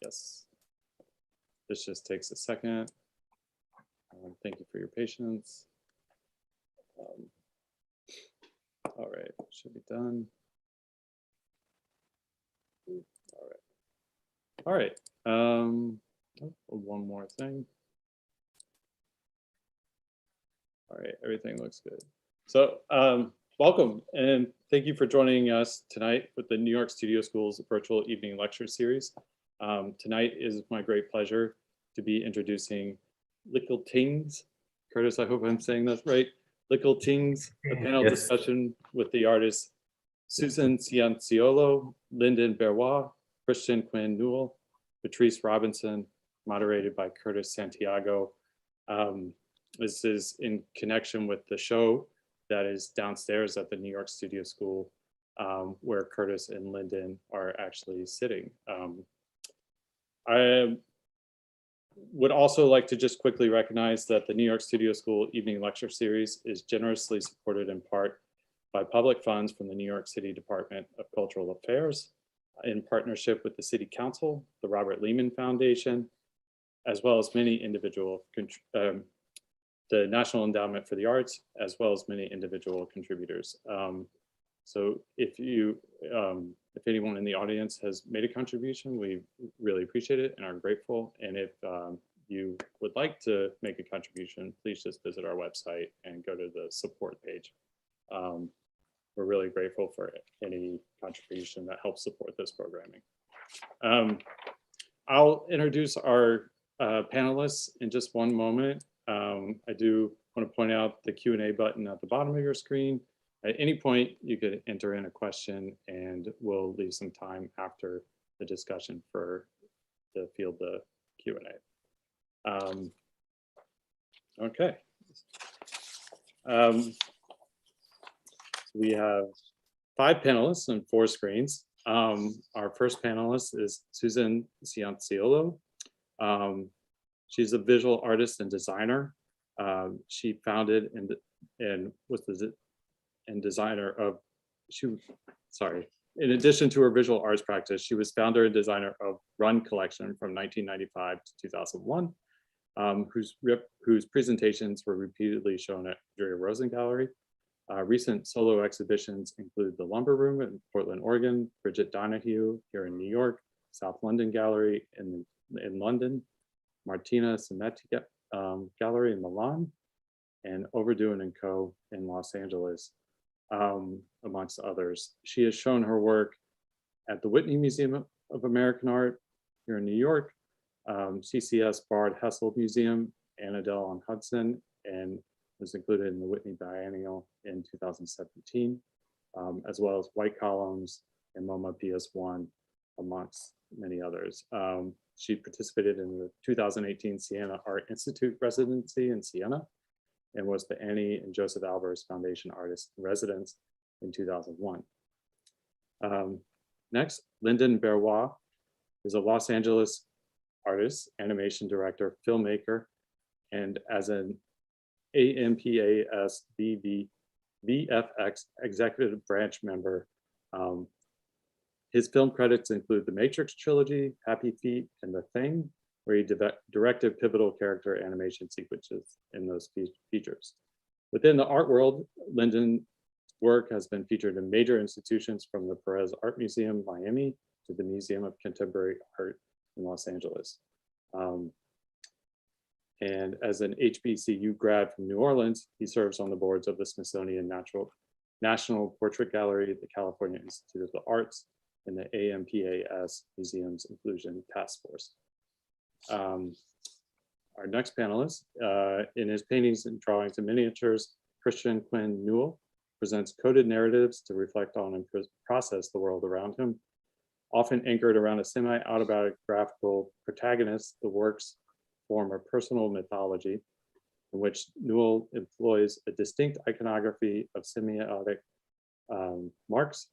Yes. This just takes a second. Thank you for your patience. All right, should be done. All right. One more thing. All right, everything looks good. So welcome and thank you for joining us tonight with the New York Studio School's virtual evening lecture series. Tonight is my great pleasure to be introducing Likkle Tings. Curtis, I hope I'm saying that right. Likkle Tings, a panel discussion with the artists Susan Cianciolo, Lyndon Berwar, Christian Quinn Newell, Patrice Robertson, moderated by Curtis Santiago. This is in connection with the show that is downstairs at the New York Studio School, where Curtis and Lyndon are actually sitting. I would also like to just quickly recognize that the New York Studio School Evening Lecture Series is generously supported in part by public funds from the New York City Department of Cultural Affairs in partnership with the City Council, the Robert Lehman Foundation, as well as many individual, the National Endowment for the Arts, as well as many individual contributors. So if anyone in the audience has made a contribution, we really appreciate it and are grateful. And if you would like to make a contribution, please just visit our website and go to the support page. We're really grateful for any contribution that helps support this programming. I'll introduce our panelists in just one moment. I do want to point out the Q&A button at the bottom of your screen. At any point, you could enter in a question and we'll leave some time after the discussion for to field the Q&A. Okay. We have 5 panelists and 4 screens. Our first panelist is Susan Cianciolo. She's a visual artist and designer. She founded and was the designer of, in addition to her visual arts practice, she was founder and designer of Run Collection from 1995 to 2001, whose presentations were repeatedly shown at Julia Rosen Gallery. Recent solo exhibitions include the Lumber Room in Portland, Oregon, Bridget Donahue here in New York, South London Gallery in London, Martina Cimetti Gallery in Milan, and Overdue & Co. in Los Angeles, amongst others. She has shown her work at the Whitney Museum of American Art here in New York, CCS Bard Hessel Museum, Annandale on Hudson, and was included in the Whitney Biennial in 2017, as well as White Columns and MoMA PS1, amongst many others. She participated in the 2018 Siena Art Institute residency in Siena and was the Annie and Joseph Albers Foundation Artist in Residence in 2001. Next, Lyndon Berwar is a Los Angeles artist, animation director, filmmaker, and as an AMPAS VFX executive branch member. His film credits include the Matrix trilogy, Happy Feet, and The Thing, where he directed pivotal character animation sequences in those features. Within the art world, Lyndon's work has been featured in major institutions from the Perez Art Museum, Miami, to the Museum of Contemporary Art in Los Angeles. And as an HBCU grad from New Orleans, he serves on the boards of the Smithsonian National Portrait Gallery, the California Institute of the Arts, and the AMPAS Museums Inclusion Task Force. Our next panelist, in his paintings and drawings and miniatures, Christian Quinn Newell presents coded narratives to reflect on and process the world around him. Often anchored around a semi-autobiographical protagonist, the works form a personal mythology in which Newell employs a distinct iconography of semiotic marks,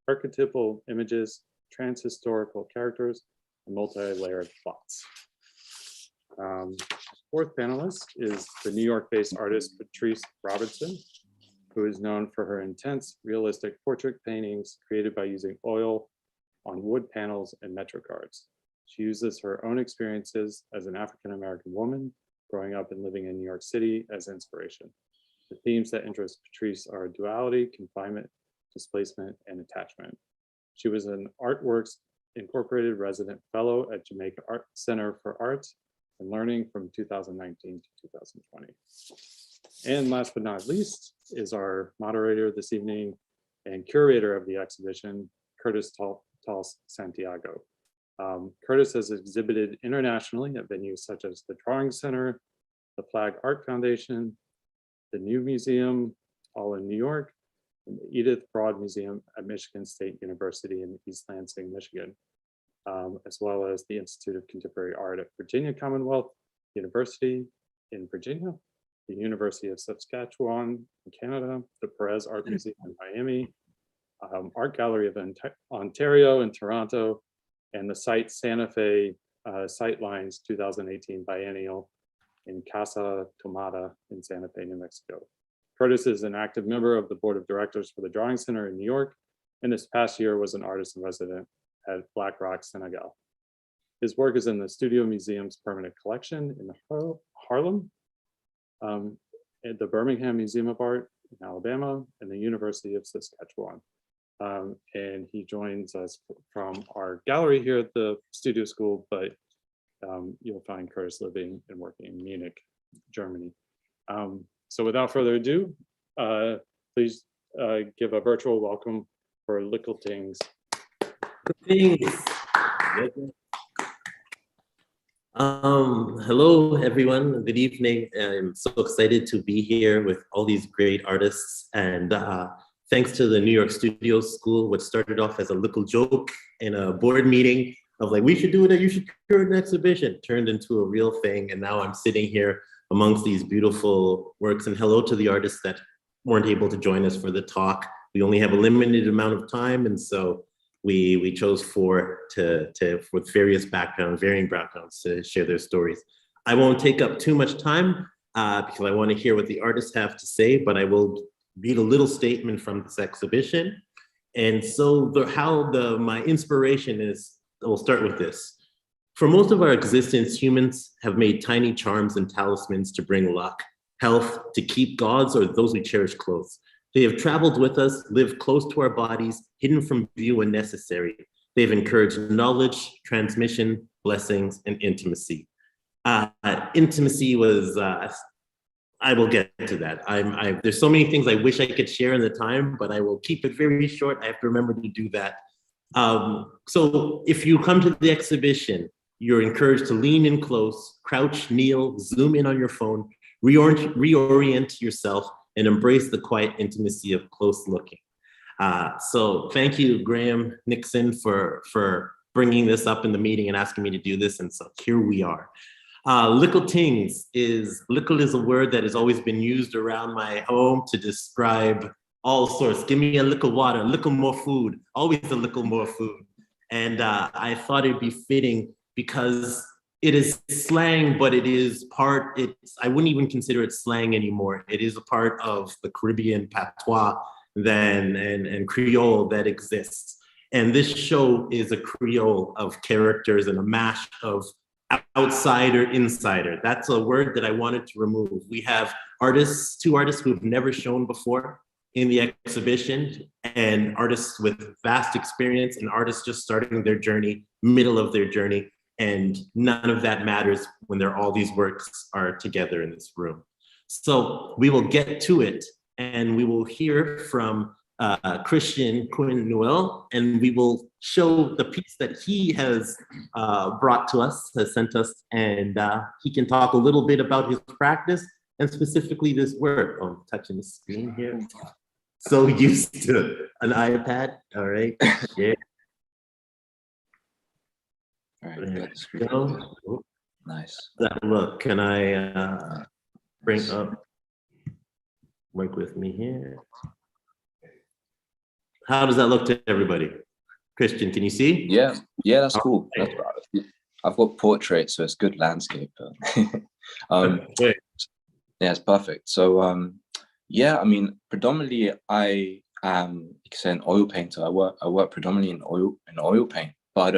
archetypal images, transhistorical characters, and multi-layered plots. Fourth panelist is the New York-based artist Patrice Robertson, who is known for her intense, realistic portrait paintings created by using oil on wood panels and metro cards. She uses her own experiences as an African-American woman growing up and living in New York City as inspiration. The themes that interest Patrice are duality, confinement, displacement, and attachment. She was an Artworks Incorporated resident fellow at Jamaica Art Center for Arts and Learning from 2019 to 2020. And last but not least is our moderator this evening and curator of the exhibition, Curtis Santiago. Curtis has exhibited internationally at venues such as the Drawing Center, the Flag Art Foundation, the New Museum, all in New York, and the Edith Broad Museum at Michigan State University in East Lansing, Michigan, as well as the Institute of Contemporary Art at Virginia Commonwealth University in Virginia, the University of Saskatchewan in Canada, the Perez Art Museum in Miami, Art Gallery of Ontario in Toronto, and the Site Santa Fe Sightlines 2018 Biennial in Casa Tomada in Santa Fe, New Mexico. Curtis is an active member of the board of directors for the Drawing Center in New York, and this past year was an artist in resident at Black Rock, Senegal. His work is in the Studio Museum's permanent collection in Harlem, at the Birmingham Museum of Art in Alabama, and the University of Saskatchewan. And he joins us from our gallery here at the Studio School, but you'll find Curtis living and working in Munich, Germany. So without further ado, please give a virtual welcome for Likkle Tings. Hello, everyone. Good evening. I'm so excited to be here with all these great artists. And thanks to the New York Studio School, which started off as a little joke in a board meeting of like, we should do it, you should curate an exhibition, turned into a real thing. And now I'm sitting here amongst these beautiful works. And hello to the artists that weren't able to join us for the talk. We only have a limited amount of time. And so we chose four with various backgrounds, varying backgrounds to share their stories. I won't take up too much time because I want to hear what the artists have to say, but I will read a little statement from this exhibition. And so my inspiration is, we'll start with this. For most of our existence, humans have made tiny charms and talismans to bring luck, health, to keep gods or those we cherish close. They have traveled with us, lived close to our bodies, hidden from view when necessary. They've encouraged knowledge, transmission, blessings, and intimacy. Intimacy was, I will get to that. There's so many things I wish I could share in the time, but I will keep it very short. I have to remember to do that. So if you come to the exhibition, you're encouraged to lean in close, crouch, kneel, zoom in on your phone, reorient yourself, and embrace the quiet intimacy of close looking. So thank you, Graham Nixon, for bringing this up in the meeting and asking me to do this. And so here we are. Likkle Tings Likkle is a word that has always been used around my home to describe all sorts. Give me a little water, a little more food, always a little more food. And I thought it'd be fitting because it is slang, but I wouldn't even consider it slang anymore. It is a part of the Caribbean patois and Creole that exists. And this show is a Creole of characters and a mash of outsider, insider. That's a word that I wanted to remove. We have two artists who've never shown before in the exhibition, and artists with vast experience and artists just starting their journey, middle of their journey. And none of that matters when all these works are together in this room. So we will get to it, and we will hear from Christian Quinn Newell, and we will show the piece that he has brought to us, has sent us, and he can talk a little bit about his practice and specifically this work. Oh, I'm touching the screen here. So used to an iPad. All right. Yeah. All right, Oh, nice. Look, can I bring up, work with me here? How does that look to everybody? Christian, can you see? Yeah, that's cool. That's right. I've got portrait, so it's good landscape. Yeah, it's perfect. So yeah, I mean, predominantly I am, you can say, an oil painter. I work predominantly in oil paint, but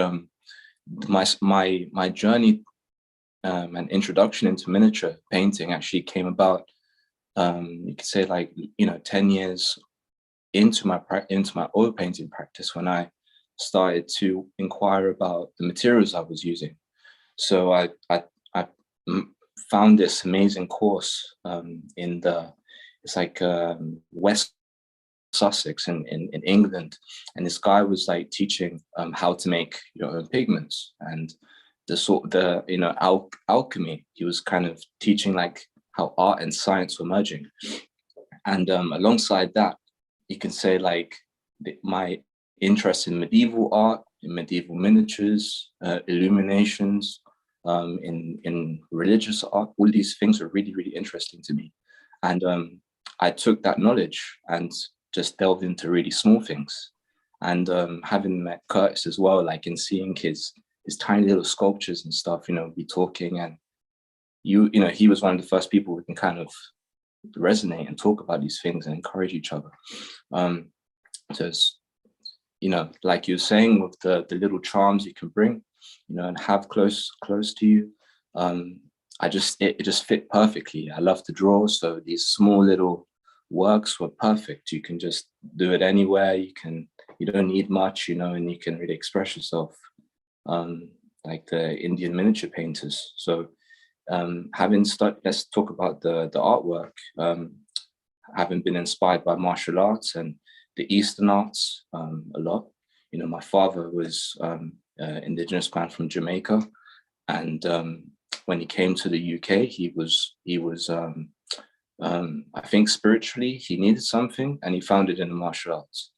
my journey and introduction into miniature painting actually came about, you could say, like, 10 years into my oil painting practice, when I started to inquire about the materials I was using. So I found this amazing course it's like West Sussex in England, and this guy was like teaching how to make your own pigments and the alchemy. He was kind of teaching like how art and science were merging, and alongside that, you can say like my interest in medieval art, in medieval miniatures, illuminations, in religious art, all these things are really, really interesting to me. And I took that knowledge and just delved into really small things. And having met Curtis as well, like in seeing his tiny little sculptures and stuff, we talking, and he was one of the first people who can kind of resonate and talk about these things and encourage each other. So it's, like you were saying, with the little charms you can bring, and have close to you. It just fit perfectly. I love to draw, so these small little works were perfect. You can just do it anywhere. You don't need much, and you can really express yourself, like the Indian miniature painters. So let's talk about the artwork. Having been inspired by martial arts and the Eastern arts a lot. My father was indigenous man from Jamaica, and when he came to the UK, he was I think spiritually he needed something, and he found it in the martial arts.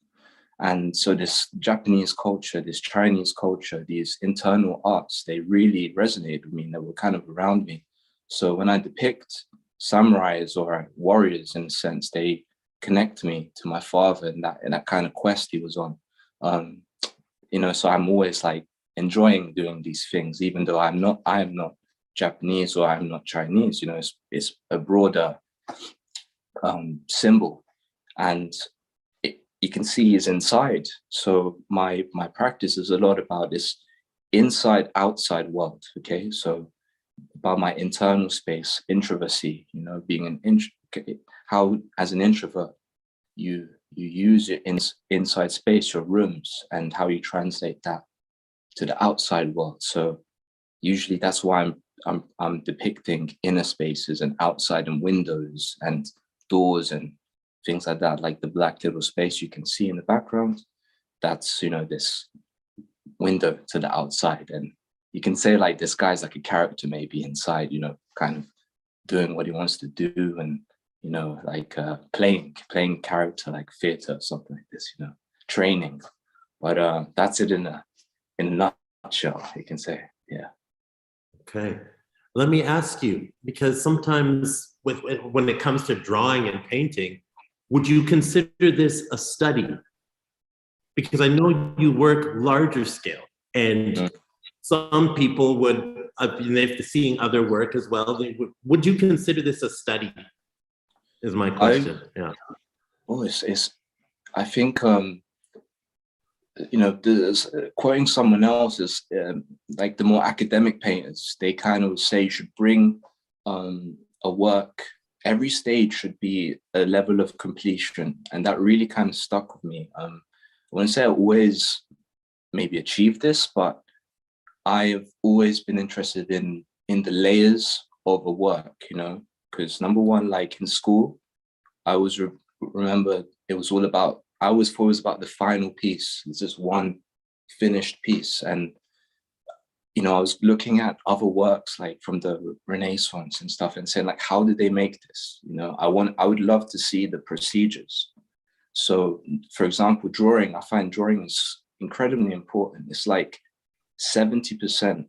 And so this Japanese culture, this Chinese culture, these internal arts, they really resonated with me, and they were kind of around me. So when I depict samurais or warriors, in a sense, they connect me to my father and that kind of quest he was on. So I'm always like enjoying doing these things, even though I am not Japanese or I'm not Chinese. It's a broader symbol, and you can see is inside. So my practice is a lot about this inside outside world. Okay, so about my internal space, introversy, being how as an introvert you use your inside space, your rooms, and how you translate that to the outside world. So usually that's why I'm depicting inner spaces and outside and windows and doors and things like that, like the black little space you can see in the background. That's this window to the outside, and you can say like this guy's like a character maybe inside, kind of doing what he wants to do, and like playing character, like theater, something like this, training. But that's it in a nutshell, you can say. Yeah. Okay, let me ask you, because sometimes when it comes to drawing and painting, would you consider this a study? Because I know you work larger scale, and some people would, if seeing other work as well, would you consider this a study? Is my question. Yeah. Oh, I think quoting someone else is like the more academic painters, they kind of say you should bring a work. Every stage should be a level of completion, and that really kind of stuck with me. I wouldn't say I always maybe achieved this, but I've always been interested in the layers of a work, because number one, like in school, I always remember it was all about, I always thought it was about the final piece. It's just one finished piece. And, I was looking at other works like from the Renaissance and stuff and saying like, how did they make this? I would love to see the procedures. So for example, drawing, I find drawing is incredibly important. It's like 70%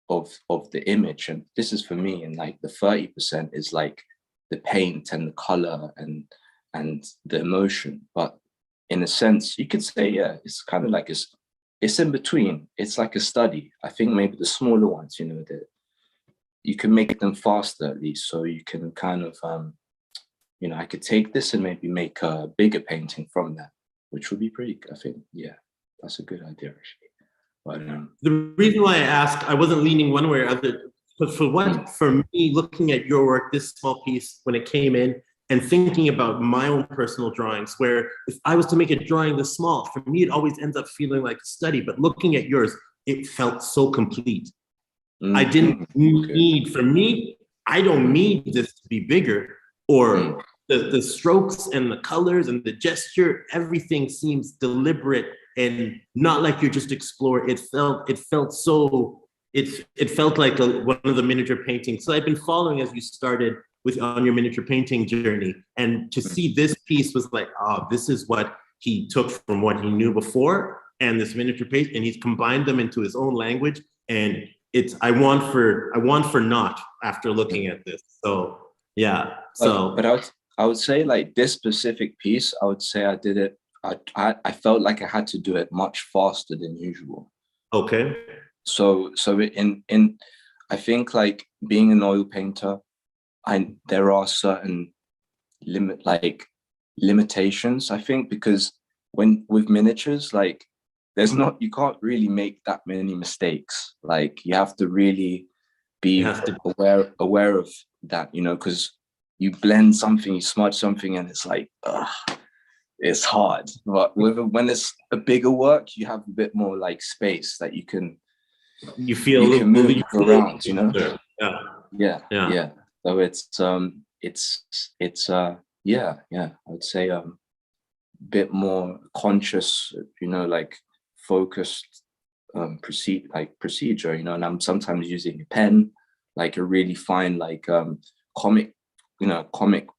of the image, and this is for me, and like the 30% is like the paint and the color and the emotion. But in a sense, you could say, yeah, it's kind of like it's in between. It's like a study. I think maybe the smaller ones, that you can make them faster at least, so you can kind of I could take this and maybe make a bigger painting from that, which would be pretty, I think. Yeah, that's a good idea actually. But the reason why I asked, I wasn't leaning one way or other, but for me, looking at your work, this small piece, when it came in, and thinking about my own personal drawings, where if I was to make a drawing this small, for me, it always ends up feeling like a study. But looking at yours, it felt so complete. I didn't need, for me, I don't need this to be bigger, or the strokes and the colors and the gesture, everything seems deliberate and not like you're just exploring. It felt like one of the miniature paintings. So I've been following as you started on your miniature painting journey, and to see this piece was like, oh, this is what he took from what he knew before and this miniature paint, and he's combined them into his own language. And it's I want for naught after looking at this. So yeah. So but I would say, like, this specific piece, I would say I did it. I felt like I had to do it much faster than usual. Okay. So in I think, like, being an oil painter, there are certain limitations, I think, because with miniatures, like, you can't really make that many mistakes. Like, you have to really be aware of that, because you blend something, you smudge something, and it's like, it's hard. But when it's a bigger work, you have a bit more like space that you can move around, Yeah. So it's I would say a bit more conscious, like focused procedure, and I'm sometimes using a pen, like a really fine, like comic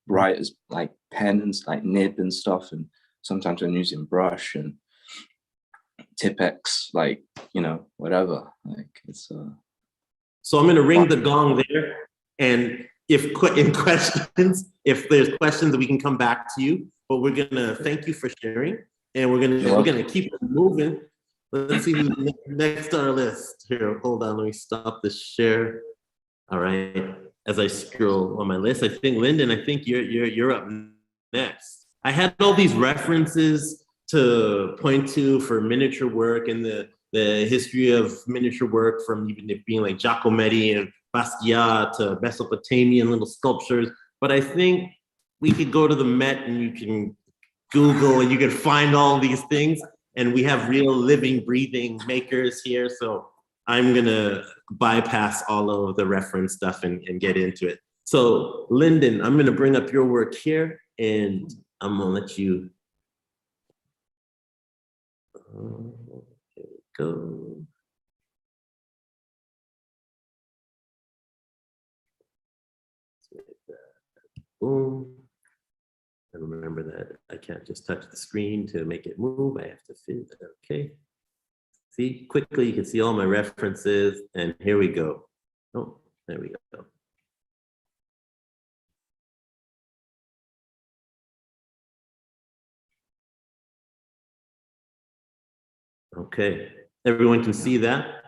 writers, like pen and like nib and stuff, and sometimes I'm using brush and Tipex, like, whatever, like it's So I'm going to ring the gong there, and if there's questions, we can come back to you. But we're going to thank you for sharing, and we're going to keep it moving. Let's see who's next on our list. Here, hold on, let me stop the share. All right, as I scroll on my list, I think Lyndon, you're up next. I had all these references to point to for miniature work and the history of miniature work, from even it being like Giacometti and Basquiat to Mesopotamian little sculptures. But I think we could go to the Met and you can Google and you can find all these things. And we have real living, breathing makers here. So I'm gonna bypass all of the reference stuff and get into it. So Lyndon, I'm gonna bring up your work here, and I'm gonna let you. Here we go. Boom. And remember that I can't just touch the screen to make it move. I have to fit it. Okay. See, quickly you can see all my references, and here we go. Oh, there we go. Okay, everyone can see that.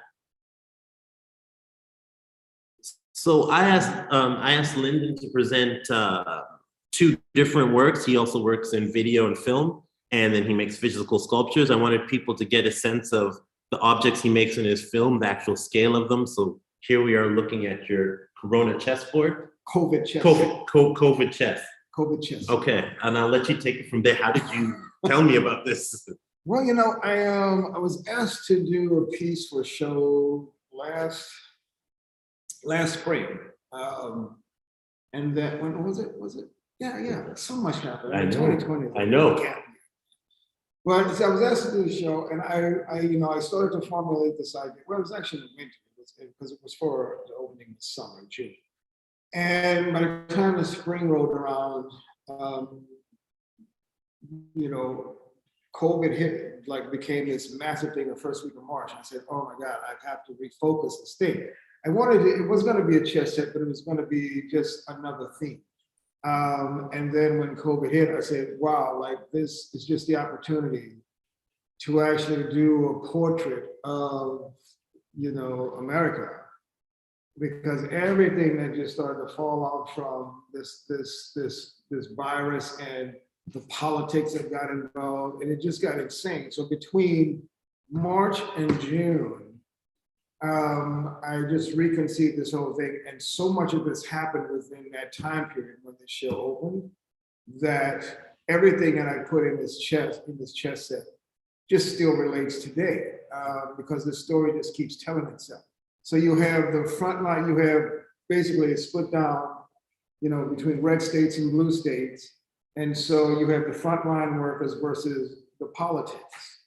So I asked Lyndon to present two different works. He also works in video and film, and then he makes physical sculptures. I wanted people to get a sense of the objects he makes in his film, the actual scale of them. So here we are looking at your Corona chessboard. COVID chess. COVID chess. COVID chess. Okay, and I'll let you take it from there. How did you tell me about this? Well, I was asked to do a piece for a show last spring, and that when was it? Yeah. So much happened. I know. 2020. I know. Well, so I was asked to do the show, and I started to formulate this idea. Well, it was actually in winter because it was for the opening of the summer, June. And by the time the spring rolled around, COVID hit, like became this massive thing the first week of March. I said, oh my God, I have to refocus this thing. It was going to be a chess set, but it was going to be just another theme. And then when COVID hit, I said, wow, like this is just the opportunity to actually do a portrait of, America, because everything that just started to fall out from this virus and the politics that got involved, and it just got insane. So between March and June, I just reconceived this whole thing, and so much of this happened within that time period when the show opened, that everything that I put in this chess set just still relates today, because the story just keeps telling itself. So you have the front line, you have basically a split down, between red states and blue states. And so you have the frontline workers versus the politics.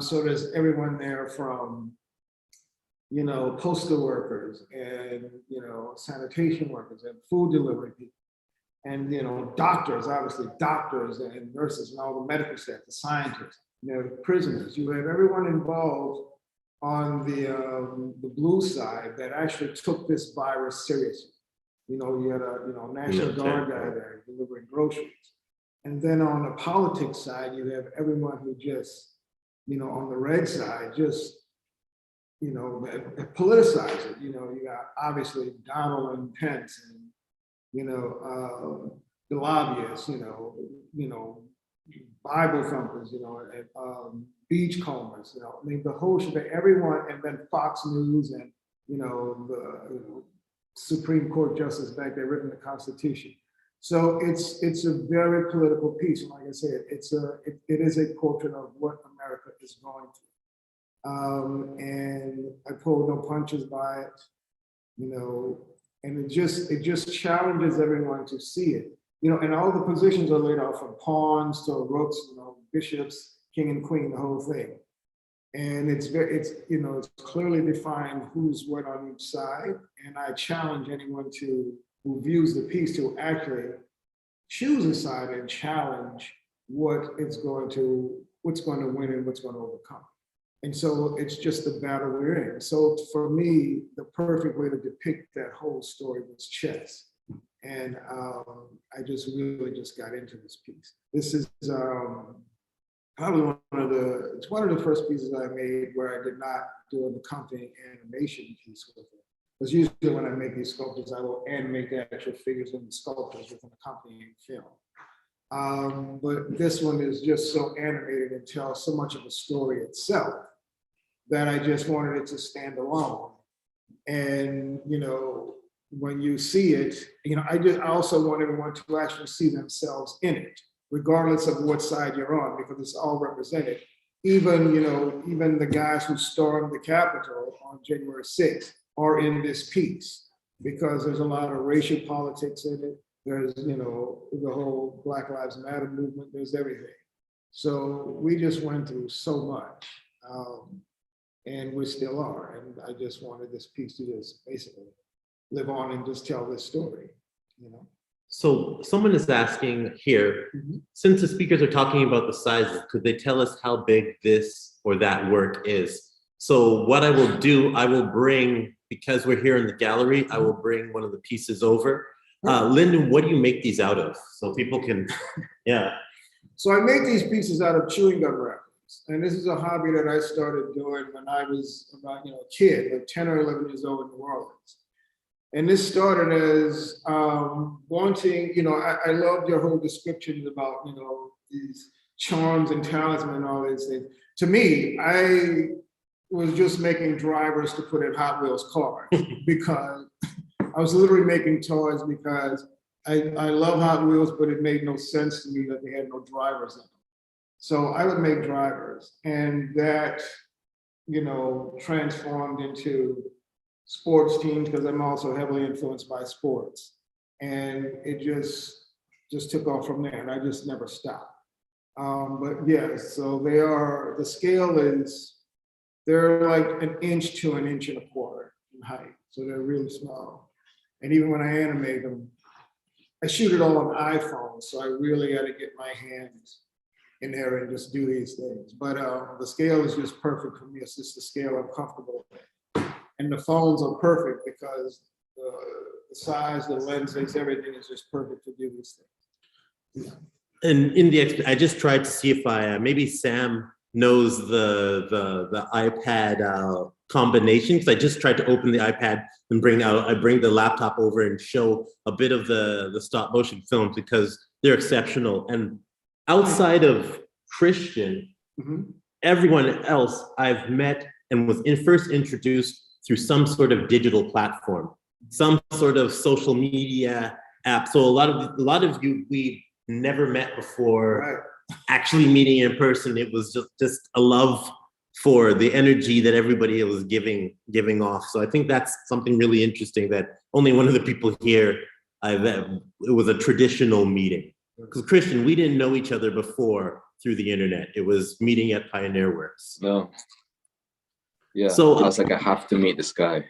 So there's everyone there from, postal workers and, sanitation workers and food delivery people. And, doctors, obviously doctors and nurses and all the medical staff, the scientists, prisoners. You have everyone involved on the blue side that actually took this virus seriously. You had a National Guard guy there delivering groceries. And then on the politics side, you have everyone who just, on the red side, just, politicize it. You got obviously Donald and Pence and, the lobbyists, Bible thumpers, and beachcombers, I mean, the whole shit, everyone, and then Fox News and, the Supreme Court justice back there written the Constitution. So it's a very political piece. And like I said, it is a portrait of what America is going through. And I pulled no punches by it, and it just challenges everyone to see it. And all the positions are laid out from pawns to rooks, bishops, king and queen, the whole thing. And it's clearly defined who's what on each side. And I challenge anyone who views the piece to actually choose a side and challenge what's going to win and what's going to overcome. And so it's just the battle we're in. So for me, the perfect way to depict that whole story was chess. And I just really got into this piece. This is probably one of the first pieces I made where I did not do an accompanying animation piece with it. Because usually when I make these sculptures, I will animate the actual figures in the sculptures with an accompanying film. But this one is just so animated and tells so much of the story itself that I just wanted it to stand alone. And, when you see it, I also want everyone to actually see themselves in it, regardless of what side you're on, because it's all represented. Even the guys who stormed the Capitol on January 6th are in this piece, because there's a lot of racial politics in it. There's, the whole Black Lives Matter movement, there's everything. So we just went through so much, and we still are. And I just wanted this piece to just basically live on and just tell this story, So someone is asking here, since the speakers are talking about the sizes, could they tell us how big this or that work is? So what I will do, I will bring, because we're here in the gallery, I will bring one of the pieces over. Lyndon, what do you make these out of? So people can, yeah. So I make these pieces out of chewing gum wrappers. And this is a hobby that I started doing when I was about, a kid, like 10 or 11 years old in New Orleans. And this started as wanting, I loved your whole descriptions about, these charms and talisman and all these things. To me, I was just making drivers to put in Hot Wheels cars because I was literally making toys because I love Hot Wheels, but it made no sense to me that they had no drivers in them. So I would make drivers, and that, transformed into sports teams, because I'm also heavily influenced by sports. And it just took off from there, and I just never stopped. But yeah, so the scale is, they're like an inch to an inch and a quarter in height. So they're really small. And even when I animate them, I shoot it all on iPhone. So I really got to get my hands in there and just do these things. But the scale is just perfect for me. It's just the scale I'm comfortable with. And the phones are perfect because the size, the lenses, everything is just perfect to do these things. Yeah. And I just tried to see if maybe Sam knows the iPad combination, because I just tried to open the iPad and bring the laptop over and show a bit of the stop motion films, because they're exceptional. And outside of Christian everyone else I've met and was first introduced through some sort of digital platform, some sort of social media app. So a lot of you we never met before. Right. Actually meeting in person, it was just a love for the energy that everybody was giving off. So I think that's something really interesting that only one of the people here it was a traditional meeting. Because Christian, we didn't know each other before through the internet. It was meeting at Pioneer Works. No. Yeah. So I was like, I have to meet this guy.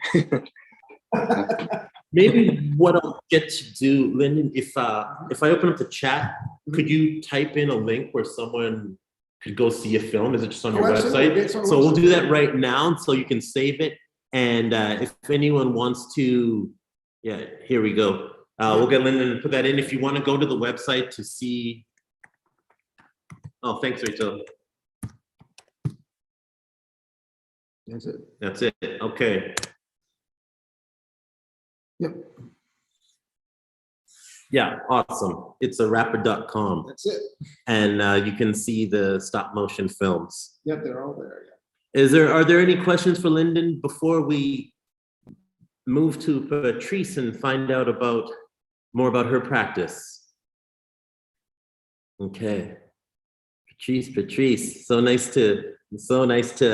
maybe what I'll get to do, Lyndon, if I open up the chat, could you type in a link where someone could go see a film? Is it just on your website? So we'll do that right now so you can save it. And if anyone wants to, yeah, here we go. We'll get Lyndon to put that in. If you want to go to the website to see. Oh, thanks, Rachel. That's it. That's it. Okay. Yep. Yeah, awesome. It's a rapper.com. That's it. And you can see the stop motion films. Yep, they're all there. Yeah. Are there any questions for Lyndon before we move to Patrice and find out more about her practice? Okay. Patrice, so nice to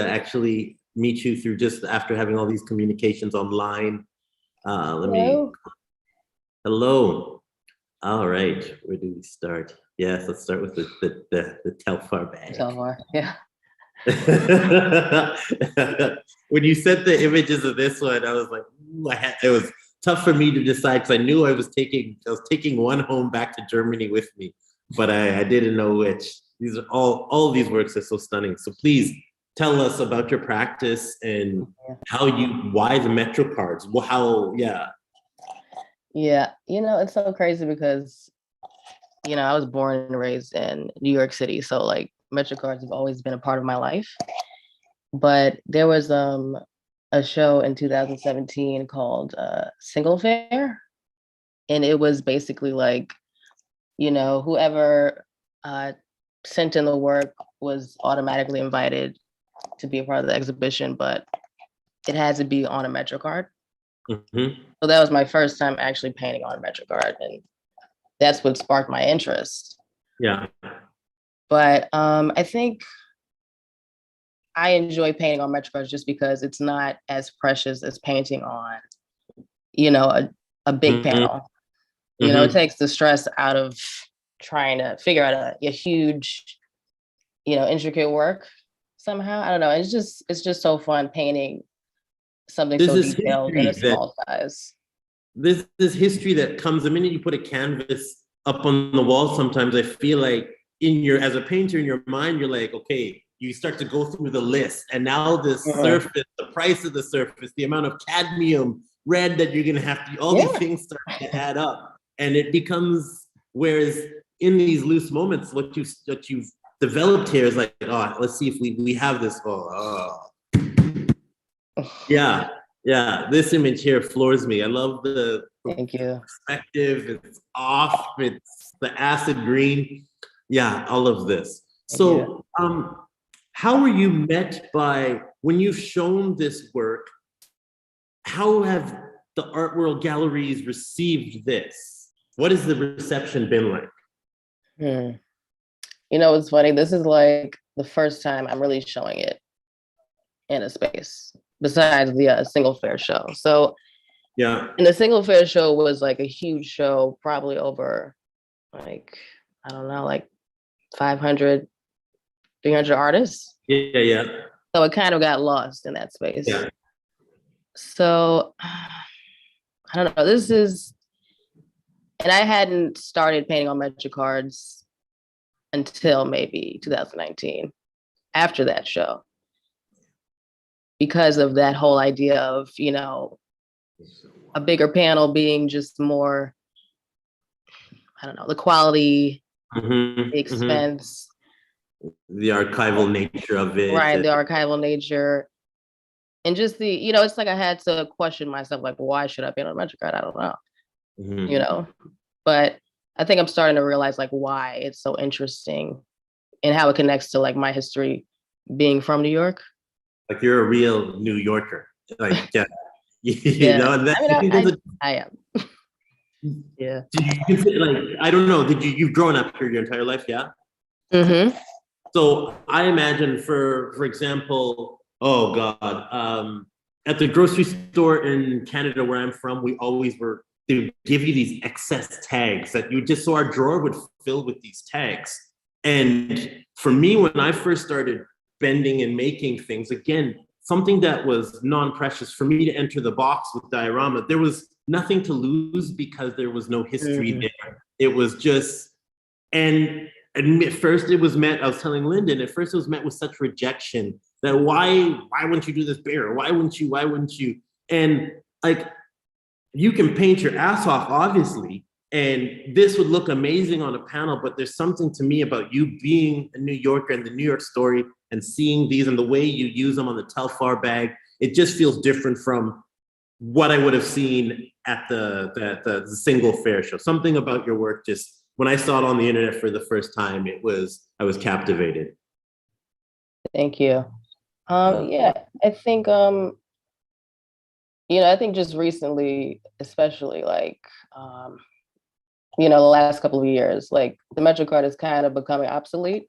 actually meet you through just after having all these communications online. Hello. All right, where do we start? Yes, let's start with the Telfar bag. Telfar, yeah. When you sent the images of this one, I was like, ooh, it was tough for me to decide because I knew I was taking one home back to Germany with me, but I didn't know which. These are all of these works are so stunning. So please tell us about your practice and why the Metro cards. Well, how, yeah. Yeah, it's so crazy because, I was born and raised in New York City. So like Metro cards have always been a part of my life. But there was a show in 2017 called Single Fair. And it was basically like, whoever sent in the work was automatically invited to be a part of the exhibition, but it had to be on a Metro card. Mm-hmm. So that was my first time actually painting on a Metro card, and that's what sparked my interest. Yeah. But I think I enjoy painting on Metro cards just because it's not as precious as painting on, a big panel. It takes the stress out of trying to figure out a huge, intricate work somehow. I don't know. It's just so fun painting something so detailed in a small size. This history that comes the minute you put a canvas up on the wall. Sometimes I feel like as a painter in your mind, you're like, okay, you start to go through the list, and now the surface, the price of the surface, the amount of cadmium red that you're gonna have to, all these things start to add up, and it becomes. Whereas in these loose moments, what you've developed here is like, oh, let's see if we have this. Yeah. This image here floors me. I love the Thank you. Perspective. It's off. It's the acid green. Yeah, all of this. So, how were you met when you've shown this work? How have the art world galleries received this? What has the reception been like? It's funny. This is like the first time I'm really showing it in a space besides the single fair show. So yeah, and the single fair show was like a huge show, probably over like, I don't know, like 500, 300 artists. Yeah. So it kind of got lost in that space. Yeah. So I don't know, and I hadn't started painting on Metro cards until maybe 2019, after that show. Because of that whole idea of, a bigger panel being just more, I don't know, the quality, the expense. The archival nature of it. Right, the archival nature. And just it's like I had to question myself, like, why should I paint on a Metro card? I don't know, But I think I'm starting to realize, like, why it's so interesting and how it connects to, like, my history being from New York. Like you're a real New Yorker. Like, yeah. Yeah. Know, that, I mean, I am. Yeah. Did you consider, like, I don't know, you've grown up here your entire life, yeah? Mm-hmm. So I imagine for example, oh God, at the grocery store in Canada where I'm from, we always were, they would give you these excess tags that you just, so our drawer would fill with these tags. And for me, when I first started bending and making things, again, something that was non-precious for me to enter the box with diorama, there was nothing to lose because there was no history there. It was just, and at first it was met, I was telling Lyndon, at first it was met with such rejection that why wouldn't you do this bigger? Why wouldn't you? And like, you can paint your ass off, obviously, and this would look amazing on a panel, but there's something to me about you being a New Yorker and the New York story and seeing these and the way you use them on the Telfar bag, it just feels different from what I would have seen at the single fair show. Something about your work just, when I saw it on the internet for the first time, I was captivated. Thank you. Yeah, I think, I think just recently, especially like, the last couple of years, like the MetroCard is kind of becoming obsolete.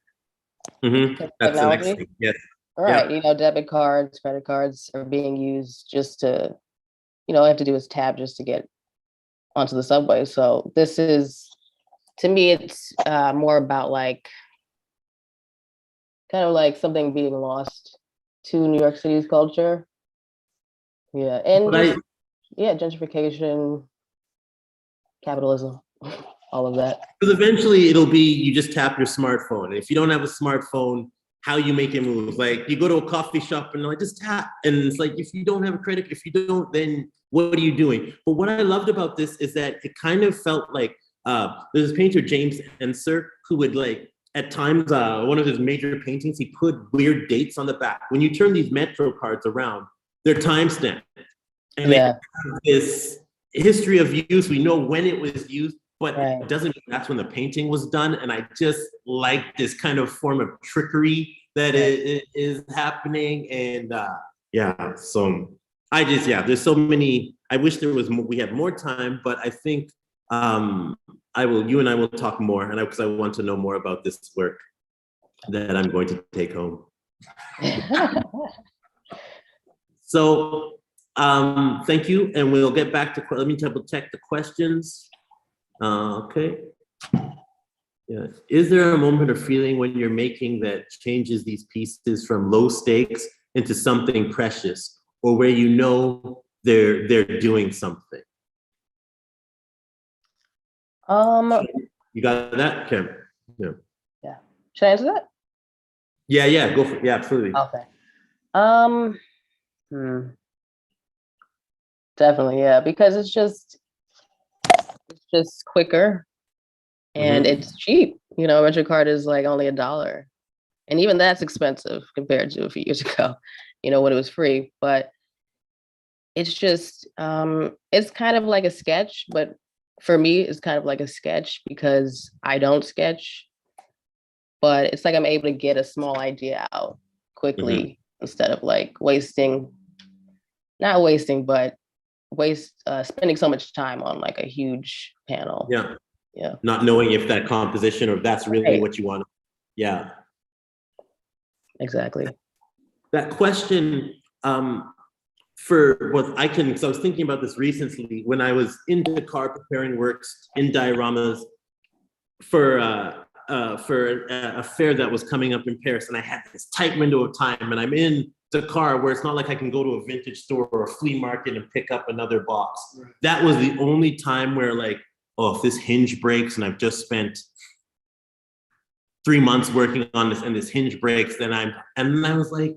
Mm-hmm. That's the next thing. Yes. Right. Yeah. Debit cards, credit cards are being used just to, all I have to do is tap just to get onto the subway. So this is, to me, it's more about like, kind of like something being lost to New York City's culture. Yeah. And gentrification, capitalism, all of that. Because eventually it'll be, you just tap your smartphone. And if you don't have a smartphone, how you make it move? Like you go to a coffee shop and like just tap. And it's like, if you don't have a credit, if you don't, then what are you doing? But what I loved about this is that it kind of felt like, there's this painter, James Ensor, who would like, at times, one of his major paintings, he put weird dates on the back. When you turn these Metro cards around, they're timestamped. And this history of use, we know when it was used, but it doesn't mean that's when the painting was done. And I just like this kind of form of trickery that is happening. And so I just, there's so many, I wish we had more time, but I think you and I will talk more, and because I want to know more about this work that I'm going to take home. So thank you, and we'll get back to, let me double check the questions. Okay. Yeah. Is there a moment or feeling when you're making that changes these pieces from low stakes into something precious, or where you know they're doing something? You got that, Kim? Yeah. Yeah. Should I answer that? Yeah, go for it. Yeah, absolutely. Okay. Definitely, yeah, because it's just quicker and it's cheap. Retro card is like only $1. And even that's expensive compared to a few years ago, when it was free. But it's just, it's kind of like a sketch, but for me, it's kind of like a sketch because I don't sketch, but it's like I'm able to get a small idea out quickly instead of like spending so much time on like a huge panel. Yeah. Not knowing if that composition or if that's really what you want. Yeah. Exactly. That question, for what I can, because I was thinking about this recently when I was in Dakar preparing works in dioramas for a fair that was coming up in Paris, and I had this tight window of time, and I'm in Dakar where it's not like I can go to a vintage store or a flea market and pick up another box. That was the only time where like, oh, if this hinge breaks and I've just spent 3 months working on this and this hinge breaks, and I was like,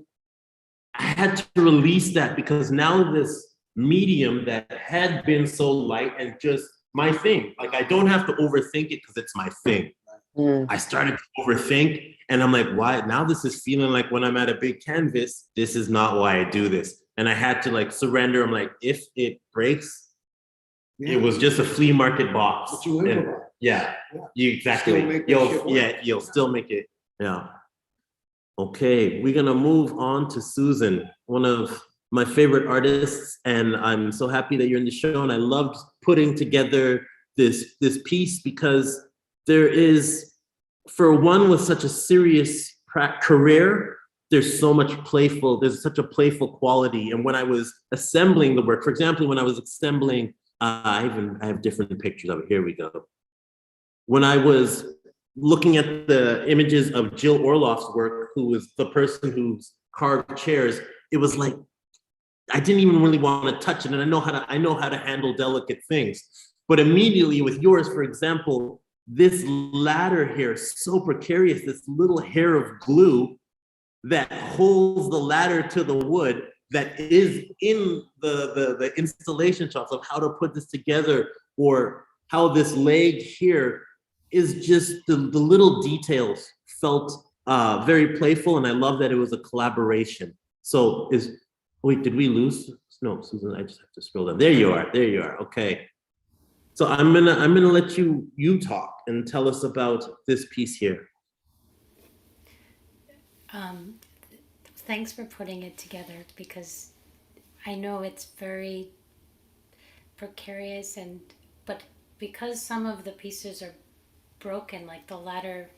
I had to release that because now this medium that had been so light and just my thing, like I don't have to overthink it because it's my thing. I started to overthink and I'm like, why? Now this is feeling like when I'm at a big canvas, this is not why I do this. And I had to like surrender. I'm like, if it breaks, it was just a flea market box. What you live about. You exactly. You'll still make it. Yeah. Okay, we're gonna move on to Susan, one of my favorite artists, and I'm so happy that you're in the show. And I loved putting together this piece because there is, for one with such a serious career, there's such a playful quality. And when I was assembling the work, for example, when I was assembling, I have different pictures of it. Here we go. When I was looking at the images of Jill Orloff's work, who was the person who's carved chairs, it was like, I didn't even really want to touch it. And I know how to handle delicate things. But immediately with yours, for example, this ladder here is so precarious, this little hair of glue that holds the ladder to the wood that is in the installation shots of how to put this together, or how this leg here is just the little details felt very playful. And I love that it was a collaboration. So wait, did we lose? No, Susan, I just have to scroll down. There you are, okay. So I'm gonna let you talk and tell us about this piece here. Thanks for putting it together, because I know it's very precarious, but because some of the pieces are broken, like the ladder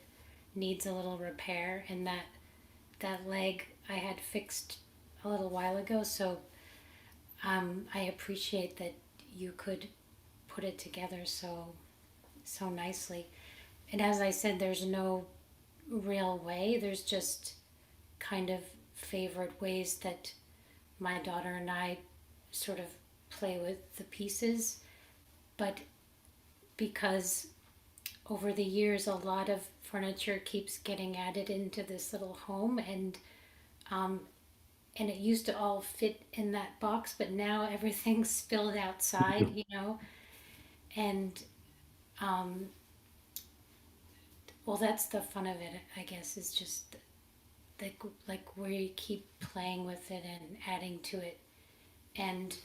needs a little repair, and that leg I had fixed a little while ago, so I appreciate that you could put it together so nicely. And as I said, there's no real way, there's just kind of favorite ways that my daughter and I sort of play with the pieces. But because over the years a lot of furniture keeps getting added into this little home, and it used to all fit in that box, but now everything's spilled outside, and well, that's the fun of it, I guess, is just like where you keep playing with it and adding to it. And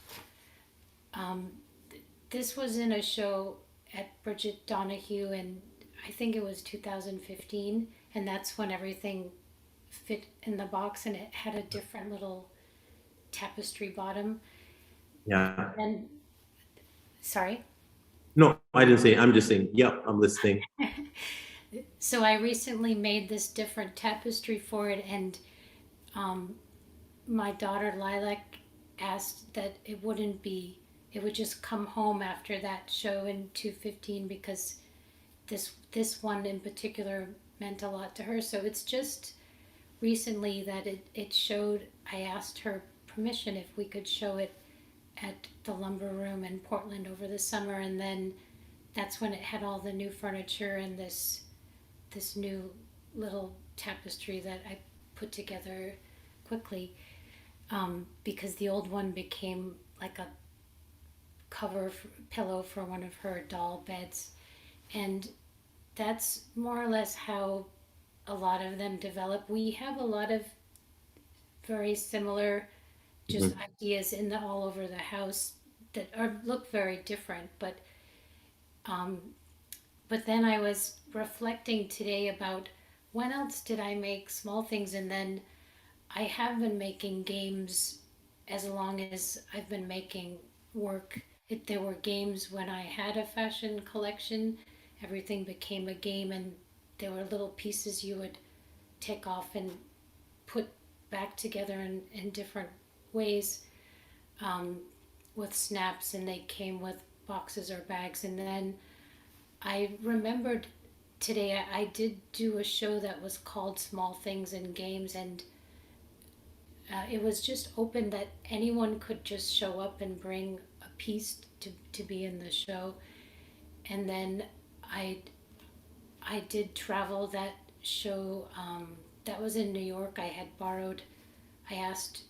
this was in a show at Bridget Donahue, and I think it was 2015, and that's when everything fit in the box, and it had a different little tapestry bottom. Yeah. And sorry? No, I didn't say. I'm just saying, yep, I'm listening. So I recently made this different tapestry for it, and my daughter Lilac asked that it would just come home after that show in 2015, because this one in particular meant a lot to her. So it's just recently that it showed. I asked her permission if we could show it at the Lumber Room in Portland over the summer, and then that's when it had all the new furniture and this new little tapestry that I put together quickly, because the old one became like a pillow for one of her doll beds. And that's more or less how a lot of them develop. We have a lot of very similar just ideas all over the house that look very different, but then I was reflecting today about when else did I make small things, and then I have been making games as long as I've been making work. There were games when I had a fashion collection. Everything became a game, and there were little pieces you would take off and put back together in different ways, with snaps, and they came with boxes or bags. And then I remembered today I did do a show that was called Small Things and Games, and it was just open that anyone could just show up and bring a piece to be in the show. And then I did travel that show, that was in New York. I asked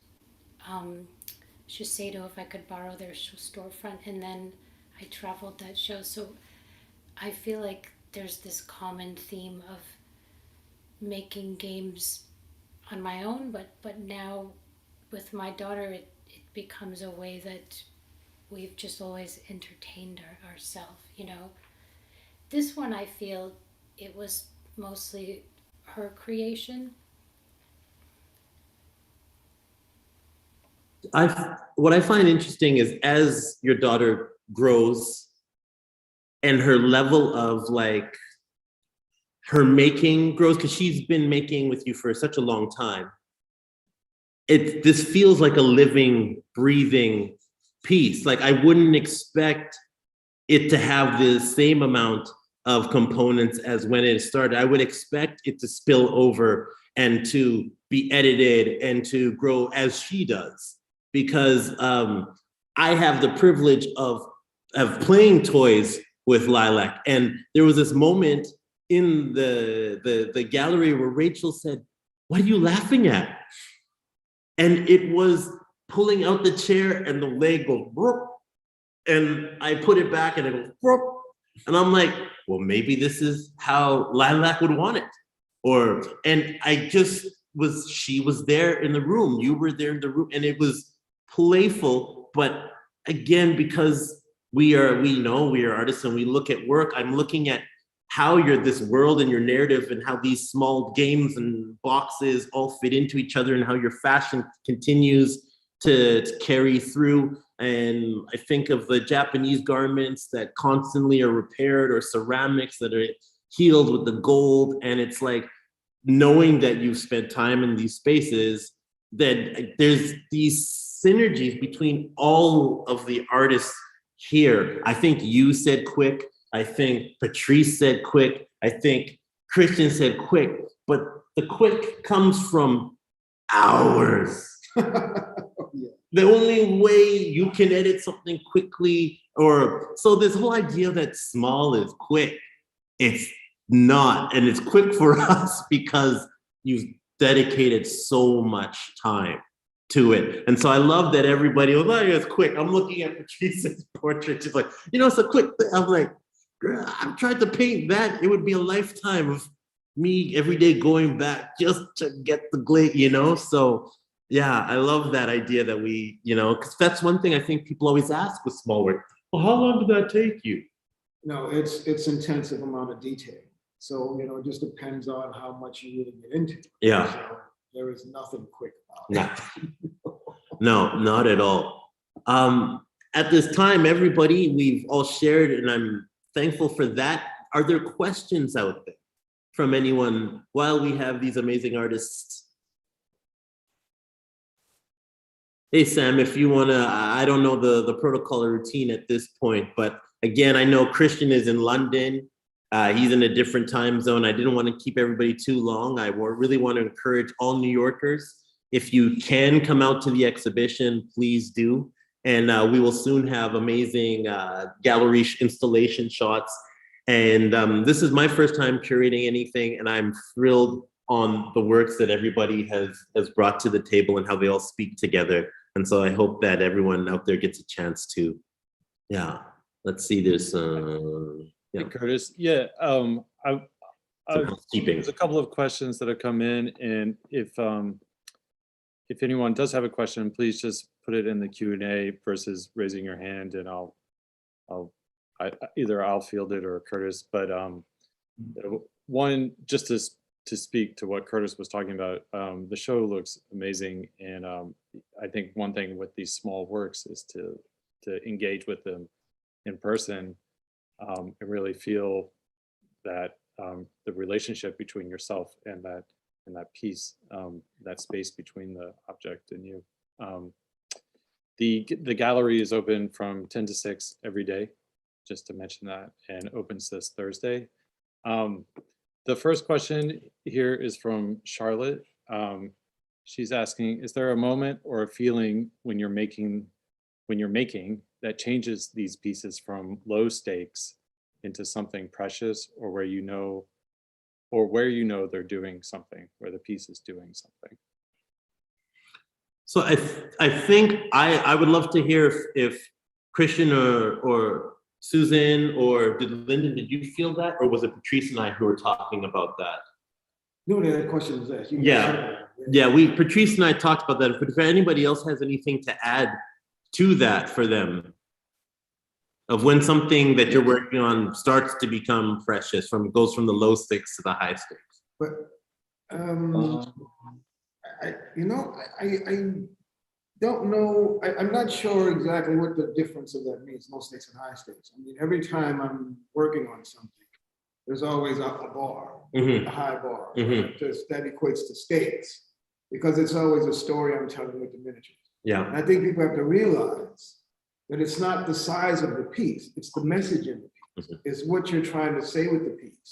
Shiseido if I could borrow their storefront, and then I traveled that show. So I feel like there's this common theme of making games on my own, but now with my daughter, it becomes a way that we've just always entertained ourselves, This one, I feel it was mostly her creation, What I find interesting is as your daughter grows and her level of like her making grows, because she's been making with you for such a long time. This feels like a living, breathing piece. Like I wouldn't expect it to have the same amount of components as when it started. I would expect it to spill over and to be edited and to grow as she does, because I have the privilege of playing toys with Lilac. And there was this moment in the gallery where Rachel said, "What are you laughing at?" And it was pulling out the chair and the leg goes, "Brook." And I put it back and it goes, "Brook." And I'm like, well, maybe this is how Lilac would want it. And I just she was there in the room, you were there in the room, and it was playful. But again, because we are artists and we look at work, I'm looking at how this world and your narrative and how these small games and boxes all fit into each other and how your fashion continues to carry through. And I think of the Japanese garments that constantly are repaired, or ceramics that are healed with the gold. And it's like, knowing that you've spent time in these spaces, that there's these synergies between all of the artists here. I think you said quick. I think Patrice said quick. I think Christian said quick. But the quick comes from hours. The only way you can edit something quickly, so this whole idea that small is quick, it's not. And it's quick for us because you've dedicated so much time to it. And so I love that everybody was like, it's quick. I'm looking at Patrice's portrait. She's like, it's a quick thing. I'm like, girl, I've tried to paint that. It would be a lifetime of me every day going back just to get the glaze, So yeah, I love that idea that we, because that's one thing I think people always ask with small work. Well, how long did that take you? No, it's intensive amount of detail. So, it just depends on how much you really get into it. Yeah. So there is nothing quick about it. No, not at all. At this time, everybody, we've all shared, and I'm thankful for that. Are there questions out there from anyone while we have these amazing artists? Hey, Sam, if you want to, I don't know the protocol or routine at this point, but again, I know Christian is in London. He's in a different time zone. I didn't want to keep everybody too long. I really want to encourage all New Yorkers, if you can come out to the exhibition, please do. And we will soon have amazing gallery installation shots. And this is my first time curating anything, and I'm thrilled on the works that everybody has brought to the table and how they all speak together. And so I hope that everyone out there gets a chance to, let's see, there's Hey, Curtis, housekeeping. There's a couple of questions that have come in, and if anyone does have a question, please just put it in the Q&A versus raising your hand, and either I'll field it or Curtis. But one, just to speak to what Curtis was talking about, the show looks amazing, and I think one thing with these small works is to engage with them in person and really feel that the relationship between yourself and that piece, that space between the object and you. The gallery is open from 10 to 6 every day, just to mention that, and opens this Thursday. The first question here is from Charlotte. She's asking, is there a moment or a feeling when you're making that changes these pieces from low stakes into something precious, or where you know they're doing something, where the piece is doing something? So I think I would love to hear if Christian or Susan or Lyndon, did you feel that, or was it Patrice and I who were talking about that? No, the question was that. Patrice and I talked about that. But if anybody else has anything to add to that for them, of when something that you're working on starts to become precious, goes from the low stakes to the high stakes. But, don't know, I'm not sure exactly what the difference of that means, low stakes and high stakes. I mean, every time I'm working on something, there's always a bar, a high bar. That equates to stakes, because it's always a story I'm telling with the miniatures. Yeah. And I think people have to realize that it's not the size of the piece, it's the message in the piece. It's what you're trying to say with the piece.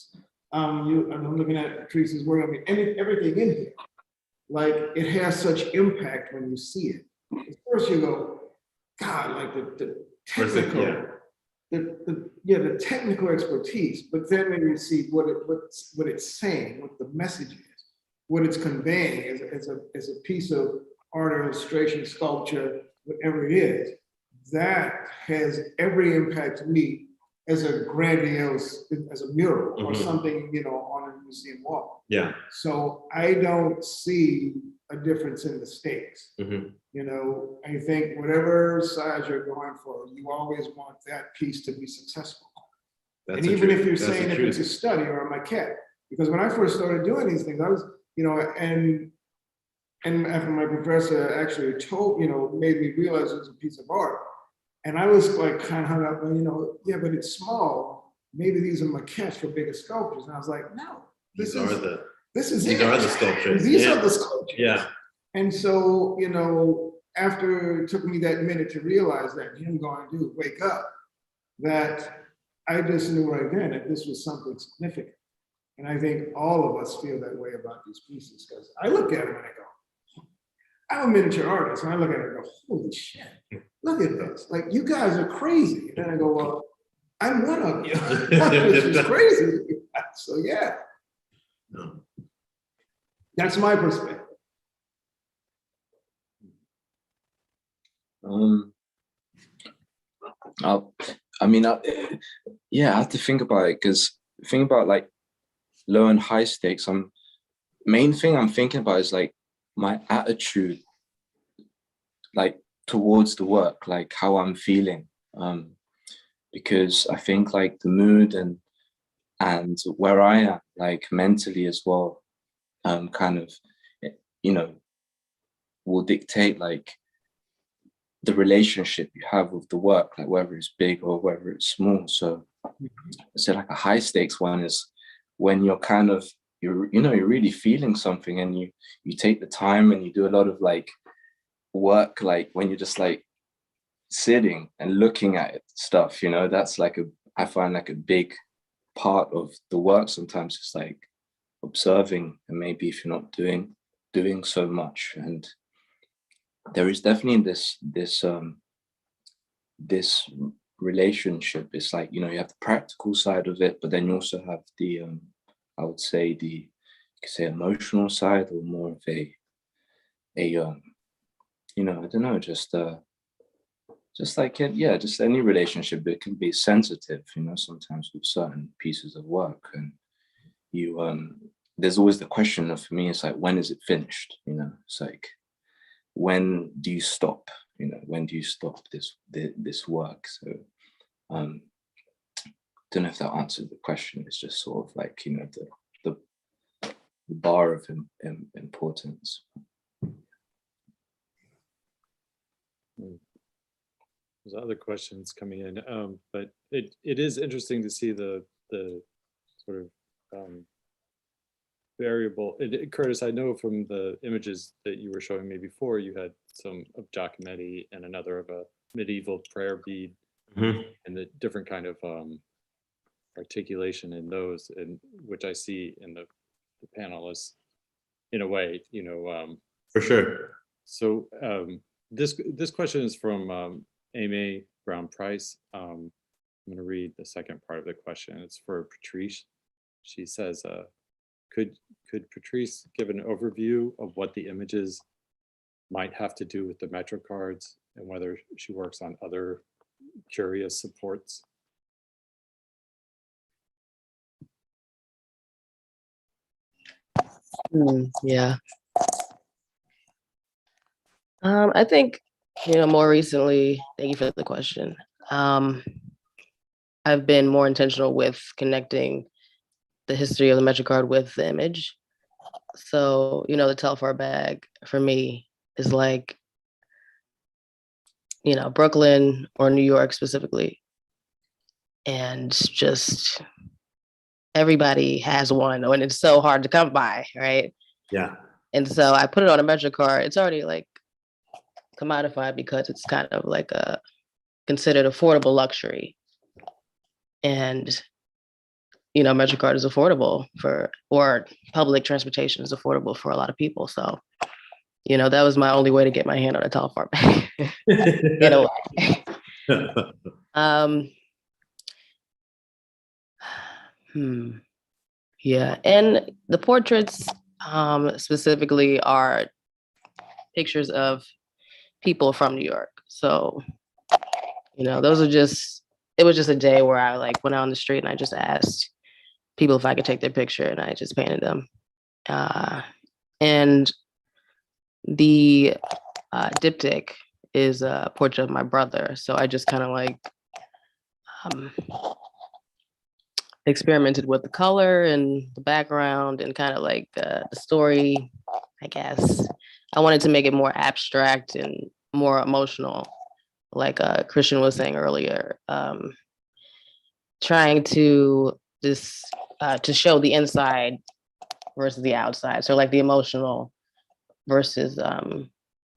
I'm looking at Patrice's work, I mean, everything in here, like it has such impact when you see it. At first you go, God, like the technical, the technical expertise, but then when you see what it's saying, what the message is, what it's conveying as a piece of art or illustration, sculpture, whatever it is, that has every impact to me as a grandiose, as a mural or something, you know, on a museum wall. Yeah. So I don't see a difference in the stakes. You know, I think whatever size you're going for, you always want that piece to be successful. And even if you're saying if it's a study or a maquette, because when I first started doing these things, I was, you know, and after my professor actually told, you know, made me realize it was a piece of art. And I was like kind of hung up on, you know, yeah, but it's small. Maybe these are maquettes for bigger sculptures. And I was like, no, these are the sculptures. These are the sculptures. Yeah. And so, you know, after it took me that minute to realize that, him going, dude, wake up, that I just knew right then that this was something significant. And I think all of us feel that way about these pieces, because I look at them and I go, I'm a miniature artist, and I look at it and go, holy shit, look at this. Like, you guys are crazy. And then I go, well, I'm one of you. This is crazy. So yeah. That's my perspective. Yeah, I have to think about it, because think about like low and high stakes. Main thing I'm thinking about is like my attitude, like towards the work, like how I'm feeling, because I think like the mood and where I am, like mentally as well, kind of, you know, will dictate like the relationship you have with the work, like whether it's big or whether it's small. So like a high stakes one is when you're kind of, you're really feeling something, and you take the time and you do a lot of like work, like when you're just like sitting and looking at it stuff, you know, that's like I find like a big part of the work. Sometimes it's like observing, and maybe if you're not doing so much. And there is definitely this relationship. It's like, you know, you have the practical side of it, but then you also have the I would say you could say emotional side, or more of a you know, I don't know, just like just any relationship, it can be sensitive, you know, sometimes with certain pieces of work. And you there's always the question of, for me, it's like, when is it finished? You know, it's like, when do you stop? You know, when do you stop this work? So don't know if that answered the question. It's just sort of like, you know, the bar of importance. There's other questions coming in, but it is interesting to see the sort of variable. Curtis, I know from the images that you were showing me before, you had some of Giacometti and another of a medieval prayer bead, and the different kind of articulation in those, and which I see in the panelists in a way, you know. For sure. So this question is from Amy Brown Price. I'm going to read the second part of the question. It's for Patrice. She says, could Patrice give an overview of what the images might have to do with the Metro cards, and whether she works on other curious supports? Yeah. I think, you know, more recently, thank you for the question. I've been more intentional with connecting the history of the Metro card with the image. So, you know, the Telfar bag for me is like Brooklyn or New York specifically. And just everybody has one, and it's so hard to come by, right? Yeah. And so I put it on a Metro card. It's already like commodified because it's kind of like a considered affordable luxury. And Metro card is affordable or public transportation is affordable for a lot of people. So, that was my only way to get my hand on a telephone in a way. Yeah, and the portraits specifically are pictures of people from New York. So, those are it was just a day where I like went out on the street and I just asked people if I could take their picture and I just painted them. And the diptych is a portrait of my brother. So I just kind of like experimented with the color and the background and kind of like the story, I guess. I wanted to make it more abstract and more emotional, like Christian was saying earlier, trying to to show the inside versus the outside. So like the emotional versus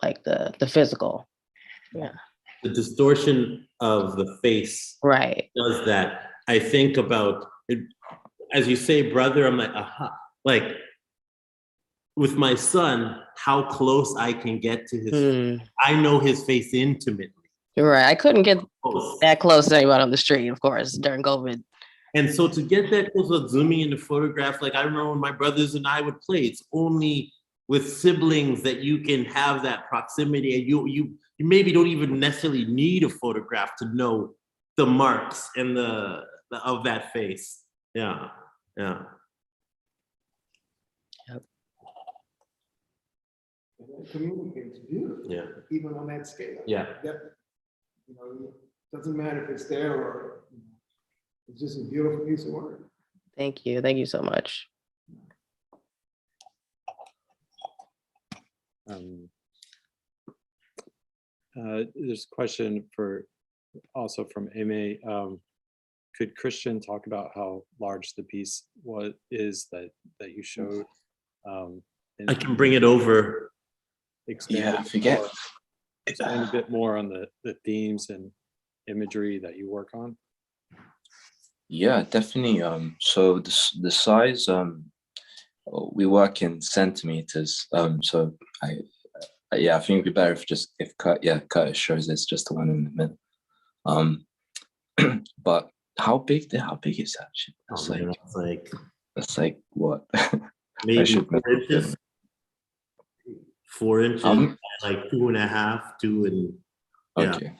like the physical. Yeah. The distortion of the face right does that. I think about it, as you say, brother, I'm like, aha. Like with my son, how close I can get to his face. I know his face intimately. Right. I couldn't get that close to anyone on the street, of course, during COVID. And so to get that close of zooming in the photograph, like I remember when my brothers and I would play, it's only with siblings that you can have that proximity, and you maybe don't even necessarily need a photograph to know the marks and the of that face. Yeah. Yep. It communicates beautifully, even on that scale. Yeah. It doesn't matter if it's there or it's just a beautiful piece of work. Thank you. Thank you so much. There's a question also from Amy. Could Christian talk about how large the piece is that you showed? I can bring it over. Expand a bit more on the themes and imagery that you work on. Yeah, definitely. So the size, we work in centimeters. So I think it'd be better if Curtis shows it's just the one in the middle. But how big is that? That's like what? Maybe 4 inches. 4 inches, like 2.5, 2 and yeah. Okay.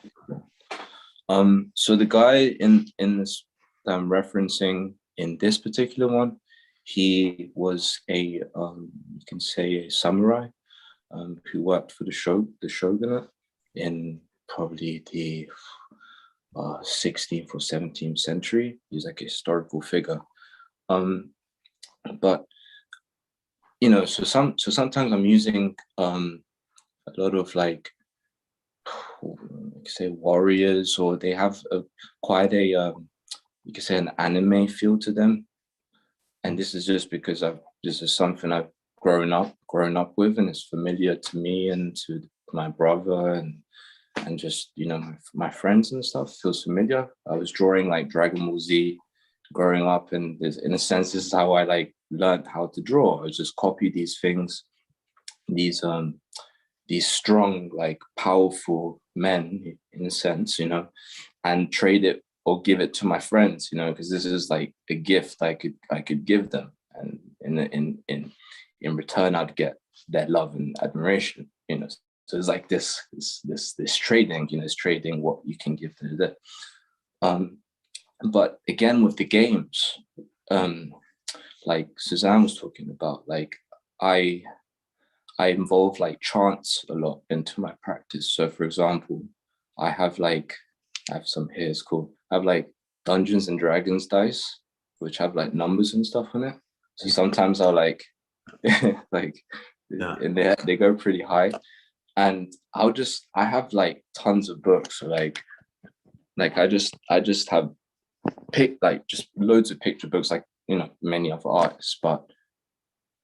So the guy in this I'm referencing in this particular one, he was you can say a samurai who worked for the shogunate in probably the 16th or 17th century. He's like a historical figure. But so sometimes I'm using a lot of like say warriors, or they have quite a you could say an anime feel to them, and this is just because this is something I've grown up with, and it's familiar to me and to my brother and just my friends and stuff. Feels familiar. I was drawing like Dragon Ball Z growing up, and in a sense this is how I like learned how to draw. I just copy these things, these strong, like powerful men in a sense, and trade it or give it to my friends, because this is like a gift I could give them, and in return I'd get their love and admiration, So it's like this trading, it's trading what you can give to them. But again with the games, like Suzanne was talking about, like I involve like chance a lot into my practice. So for example, I have some here, it's cool. I have like Dungeons and Dragons dice, which have like numbers and stuff on it. So sometimes I'll and they go pretty high. and I have like tons of books, like I just have just loads of picture books, like, you know, many other artists, but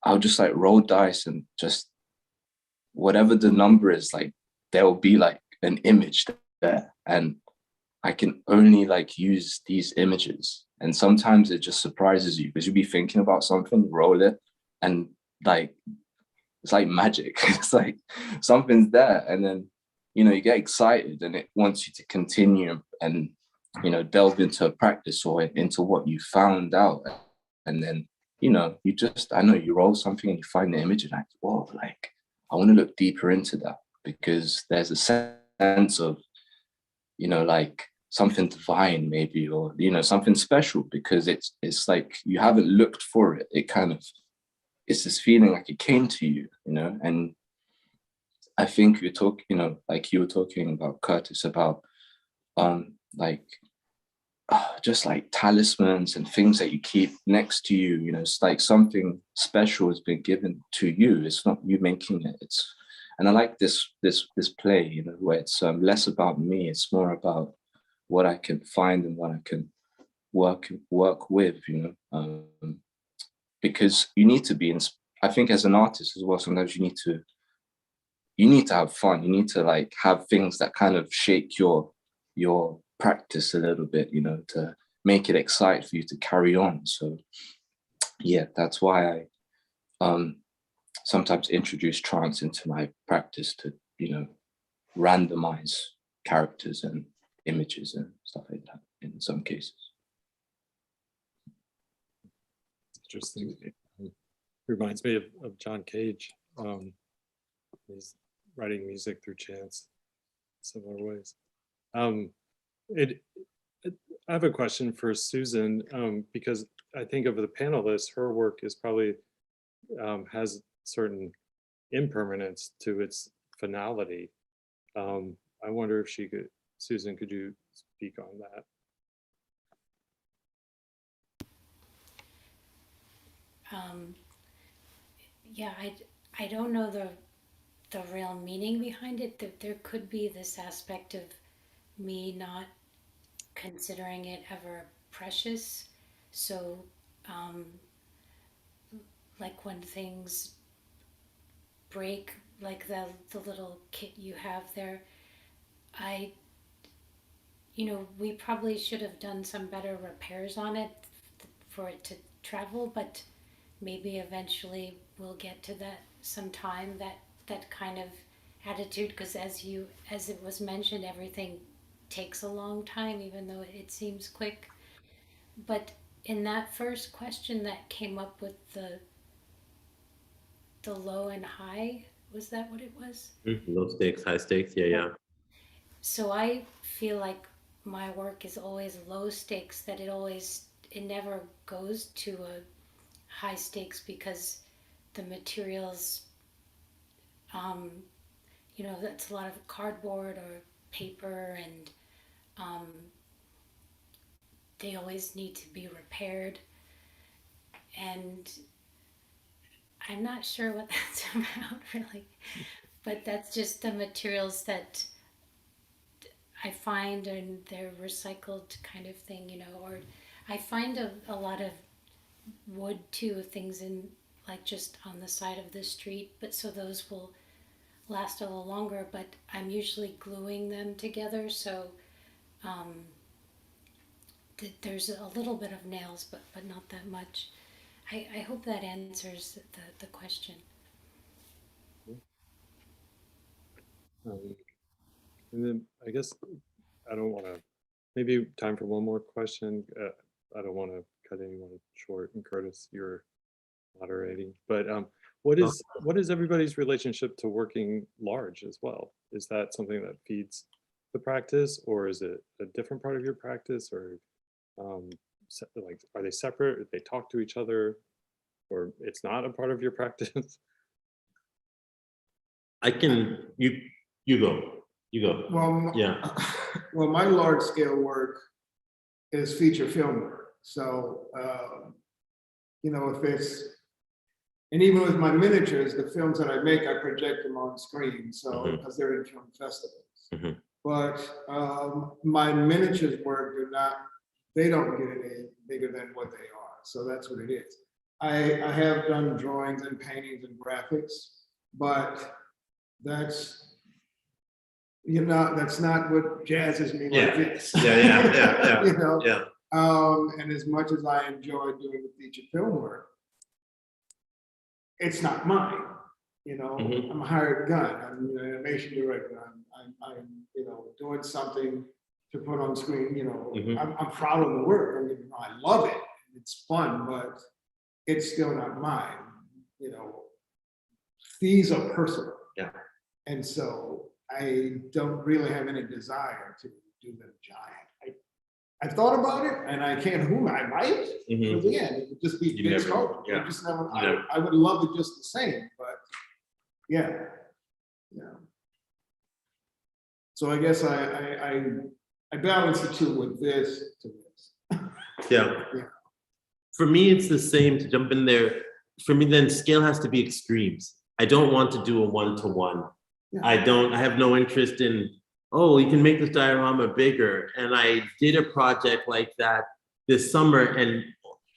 I'll just like roll dice and just whatever the number is, like there will be like an image there, and I can only like use these images. And sometimes it just surprises you because you'll be thinking about something, roll it, and like it's like magic. It's like something's there, and then, you know, you get excited and it wants you to continue and, you know, delve into a practice or into what you found out. And then, you know, I know you roll something and you find the image and like, whoa, like I want to look deeper into that, because there's a sense of, you know, like something divine maybe, or, you know, something special, because it's like you haven't looked for it. It kind of, it's this feeling like it came to you, you know. And I think you know, like you were talking about, Curtis, about like just like talismans and things that you keep next to you, you know. It's like something special has been given to you. It's not you making it. And I like this play, you know, where it's less about me. It's more about what I can find and what I can work with, you know. Because you need to be I think as an artist as well, sometimes you need to have fun. You need to like have things that kind of shake your practice a little bit, you know, to make it exciting for you to carry on. So yeah, that's why I sometimes introduce trance into my practice to, you know, randomize characters and images and stuff like that in some cases. Interesting. Reminds me of John Cage. He's writing music through chance in similar ways. I have a question for Susan, because I think of the panelists, her work is probably has certain impermanence to its finality. I wonder if Susan, could you speak on that? Yeah, I don't know the real meaning behind it. That there could be this aspect of me not considering it ever precious. So, like when things break, like the little kit you have there, you know, we probably should have done some better repairs on it for it to travel, but maybe eventually we'll get to that sometime, that kind of attitude, because as it was mentioned, everything takes a long time, even though it seems quick. But in that first question that came up with the low and high, was that what it was? Low stakes, high stakes, yeah. So I feel like my work is always low stakes, that it never goes to a high stakes, because the materials, you know, that's a lot of cardboard or paper, and they always need to be repaired. And I'm not sure what that's about really, but that's just the materials that I find, and they're recycled kind of thing, you know. Or I find a lot of wood too, things in like just on the side of the street, but so those will last a little longer, but I'm usually gluing them together, so there's a little bit of nails, but not that much. I hope that answers the question. And then I guess I don't want to, maybe time for one more question. I don't want to cut anyone short, and Curtis, you're moderating, but what is everybody's relationship to working large as well? Is that something that feeds the practice, or is it a different part of your practice, or like, are they separate? Do they talk to each other, or it's not a part of your practice? You go. Well, Yeah. Well, my large scale work is feature film work. So, you know, if it's And even with my miniatures, the films that I make, I project them on screen, so because they're in film festivals. But my miniatures work they don't get any bigger than what they are. So that's what it is. I have done drawings and paintings and graphics, but that's not what jazzes me like this. Yeah. You know? Yeah. And as much as I enjoy doing the feature film work, it's not mine. You know, I'm a hired gun. I'm an animation director. I'm doing something to put on screen. You know, I'm proud of the work. I love it. It's fun, but it's still not mine. You know, these are personal. Yeah. And so I don't really have any desire to do them giant. I've thought about it, and I can't. I might. Because again, it would just be big scope. Yeah. I would love it just the same, but yeah. So I guess I balance the two with this to this. Yeah. For me, it's the same. To jump in there, for me, then scale has to be extremes. I don't want to do a one-to-one. Yeah. I have no interest in, oh, you can make this diorama bigger. And I did a project like that this summer, and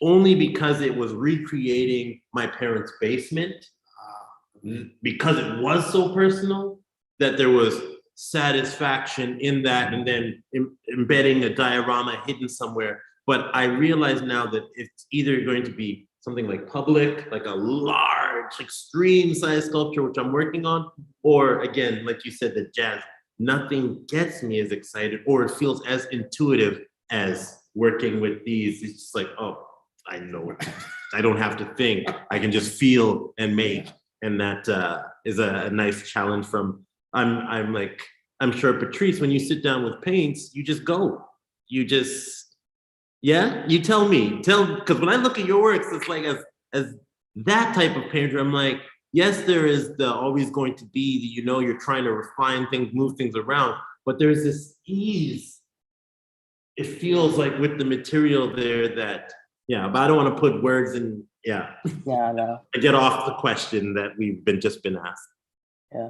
only because it was recreating my parents' basement, because it was so personal, that there was satisfaction in that, and then embedding a diorama hidden somewhere. But I realize now that it's either going to be something like public, like a large, extreme size sculpture, which I'm working on, or again, like you said, the jazz. Nothing gets me as excited, or it feels as intuitive as working with these. It's just like, oh, I know it. I don't have to think. I can just feel and make. And that is a nice challenge from, I'm sure, Patrice, when you sit down with paints, you just go. You just, you tell me, because when I look at your works, it's like as that type of painter, I'm like, yes, there is always going to be, you're trying to refine things, move things around, but there's this ease. It feels like with the material there that, but I don't want to put words in, no. I get off the question that we've just been asked. Yeah.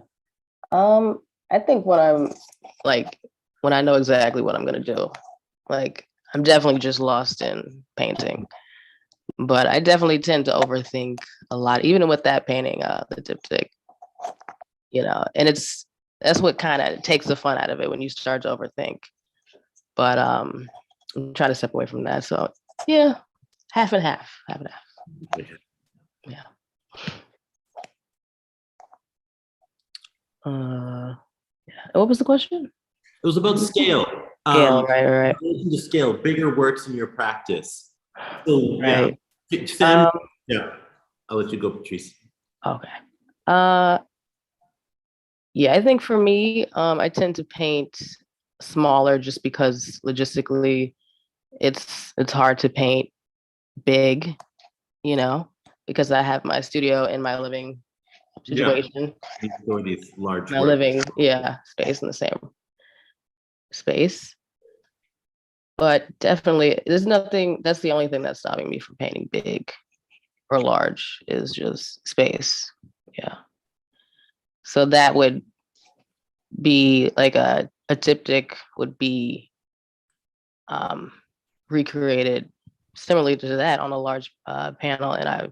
I think when I know exactly what I'm going to do, like, I'm definitely just lost in painting, but I definitely tend to overthink a lot, even with that painting, the diptych, and that's what kind of takes the fun out of it when you start to overthink. But I'm trying to step away from that. So yeah, half and half. Yeah. What was the question? It was about scale. Scale, right. The scale, bigger works in your practice. So, right. Sam, I'll let you go, Patrice. Okay. I think for me, I tend to paint smaller just because logistically it's hard to paint big, because I have my studio in my living situation. These large my works. living space in the same space. But definitely that's the only thing that's stopping me from painting big or large is just space. Yeah. So that would be like a diptych would be recreated similarly to that on a large panel, and I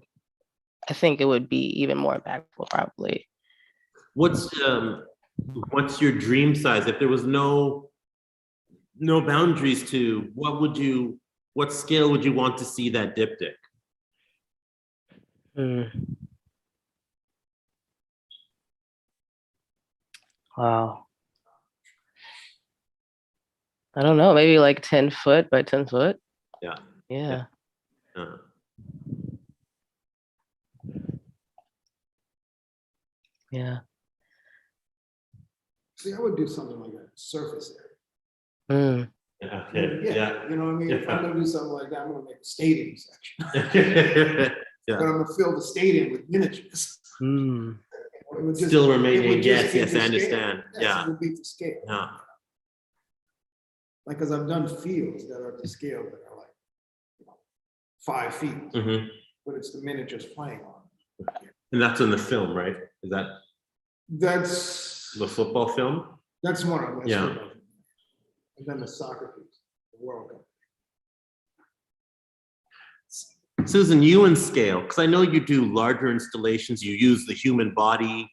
think it would be even more impactful probably. What's your dream size? If there was no boundaries to, what scale would you want to see that diptych? Wow. I don't know, maybe like 10 foot by 10 foot. Yeah. Yeah. See, I would do something like a surface area. Yeah. You know what I mean? If I'm gonna do something like that, I'm gonna make a stadium section. But I'm gonna fill the stadium with miniatures. Still remaining, yes, I understand. It would be to scale. Yeah. Like, because I've done fields that are to scale that are like 5 feet, but it's the miniatures playing on. And that's in the film, right? Is that That's the football film? That's one of them. That's Yeah. football. And then the soccer piece, the World Cup. Susan, you and scale, because I know you do larger installations, you use the human body.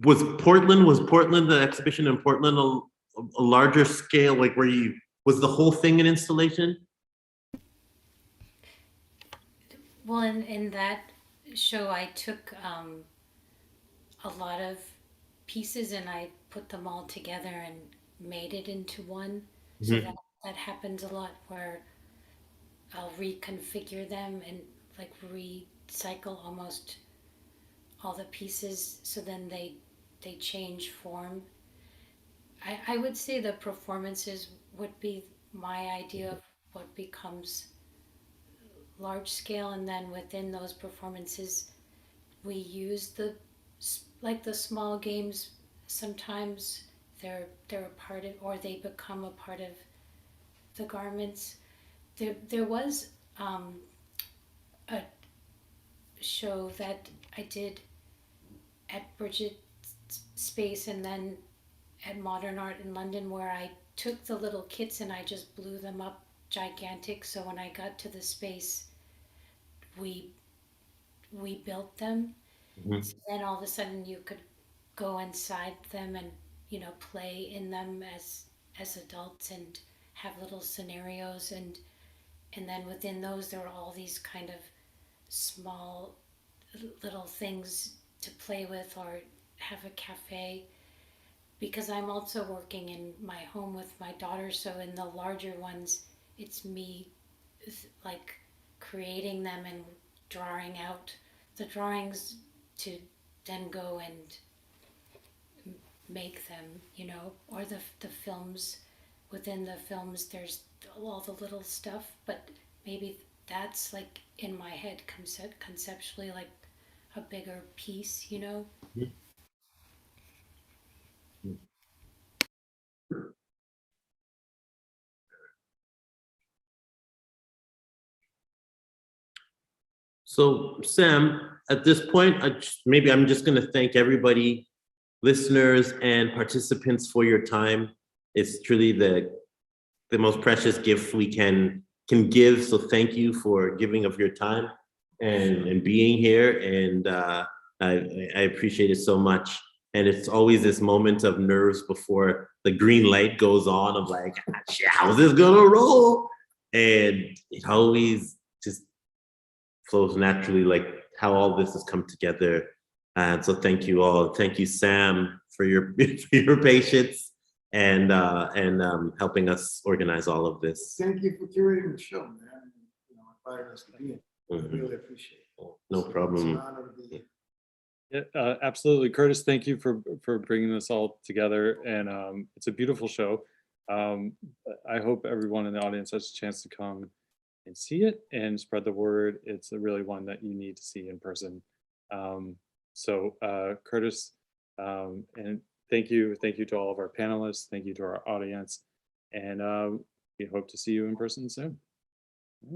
Was Portland, the exhibition in Portland, a larger scale, like was the whole thing an installation? Well, in that show, I took a lot of pieces and I put them all together and made it into one. So that happens a lot where I'll reconfigure them and like recycle almost all the pieces, so then they change form. I would say the performances would be my idea of what becomes large scale, and then within those performances we use the small games. Sometimes they're a part of, or they become a part of the garments. There was a show that I did at Bridget Space and then at Modern Art in London, where I took the little kits and I just blew them up gigantic. So when I got to the space, we built them. So then all of a sudden you could go inside them and play in them as adults and have little scenarios, and then within those there are all these kind of small little things to play with or have a cafe, because I'm also working in my home with my daughter. So in the larger ones, it's me like creating them and drawing out the drawings to then go and make them, or the films. Within the films there's all the little stuff, but maybe that's like in my head conceptually like a bigger piece, So Sam, at this point, I'm just going to thank everybody, listeners and participants, for your time. It's truly the most precious gift we can give. So thank you for giving of your time and being here. And I appreciate it so much. And it's always this moment of nerves before the green light goes on of like, how's this gonna roll? And it always just flows naturally, like how all this has come together. And so thank you all. Thank you, Sam, for your patience and helping us organize all of this. Thank you for curating the show, man. Inviting us to be here. I really appreciate it. No problem. It's an honor to be here. Yeah, absolutely. Curtis, thank you for bringing this all together. And it's a beautiful show. I hope everyone in the audience has a chance to come and see it and spread the word. It's really one that you need to see in person. So Curtis, and thank you to all of our panelists. Thank you to our audience. And we hope to see you in person soon.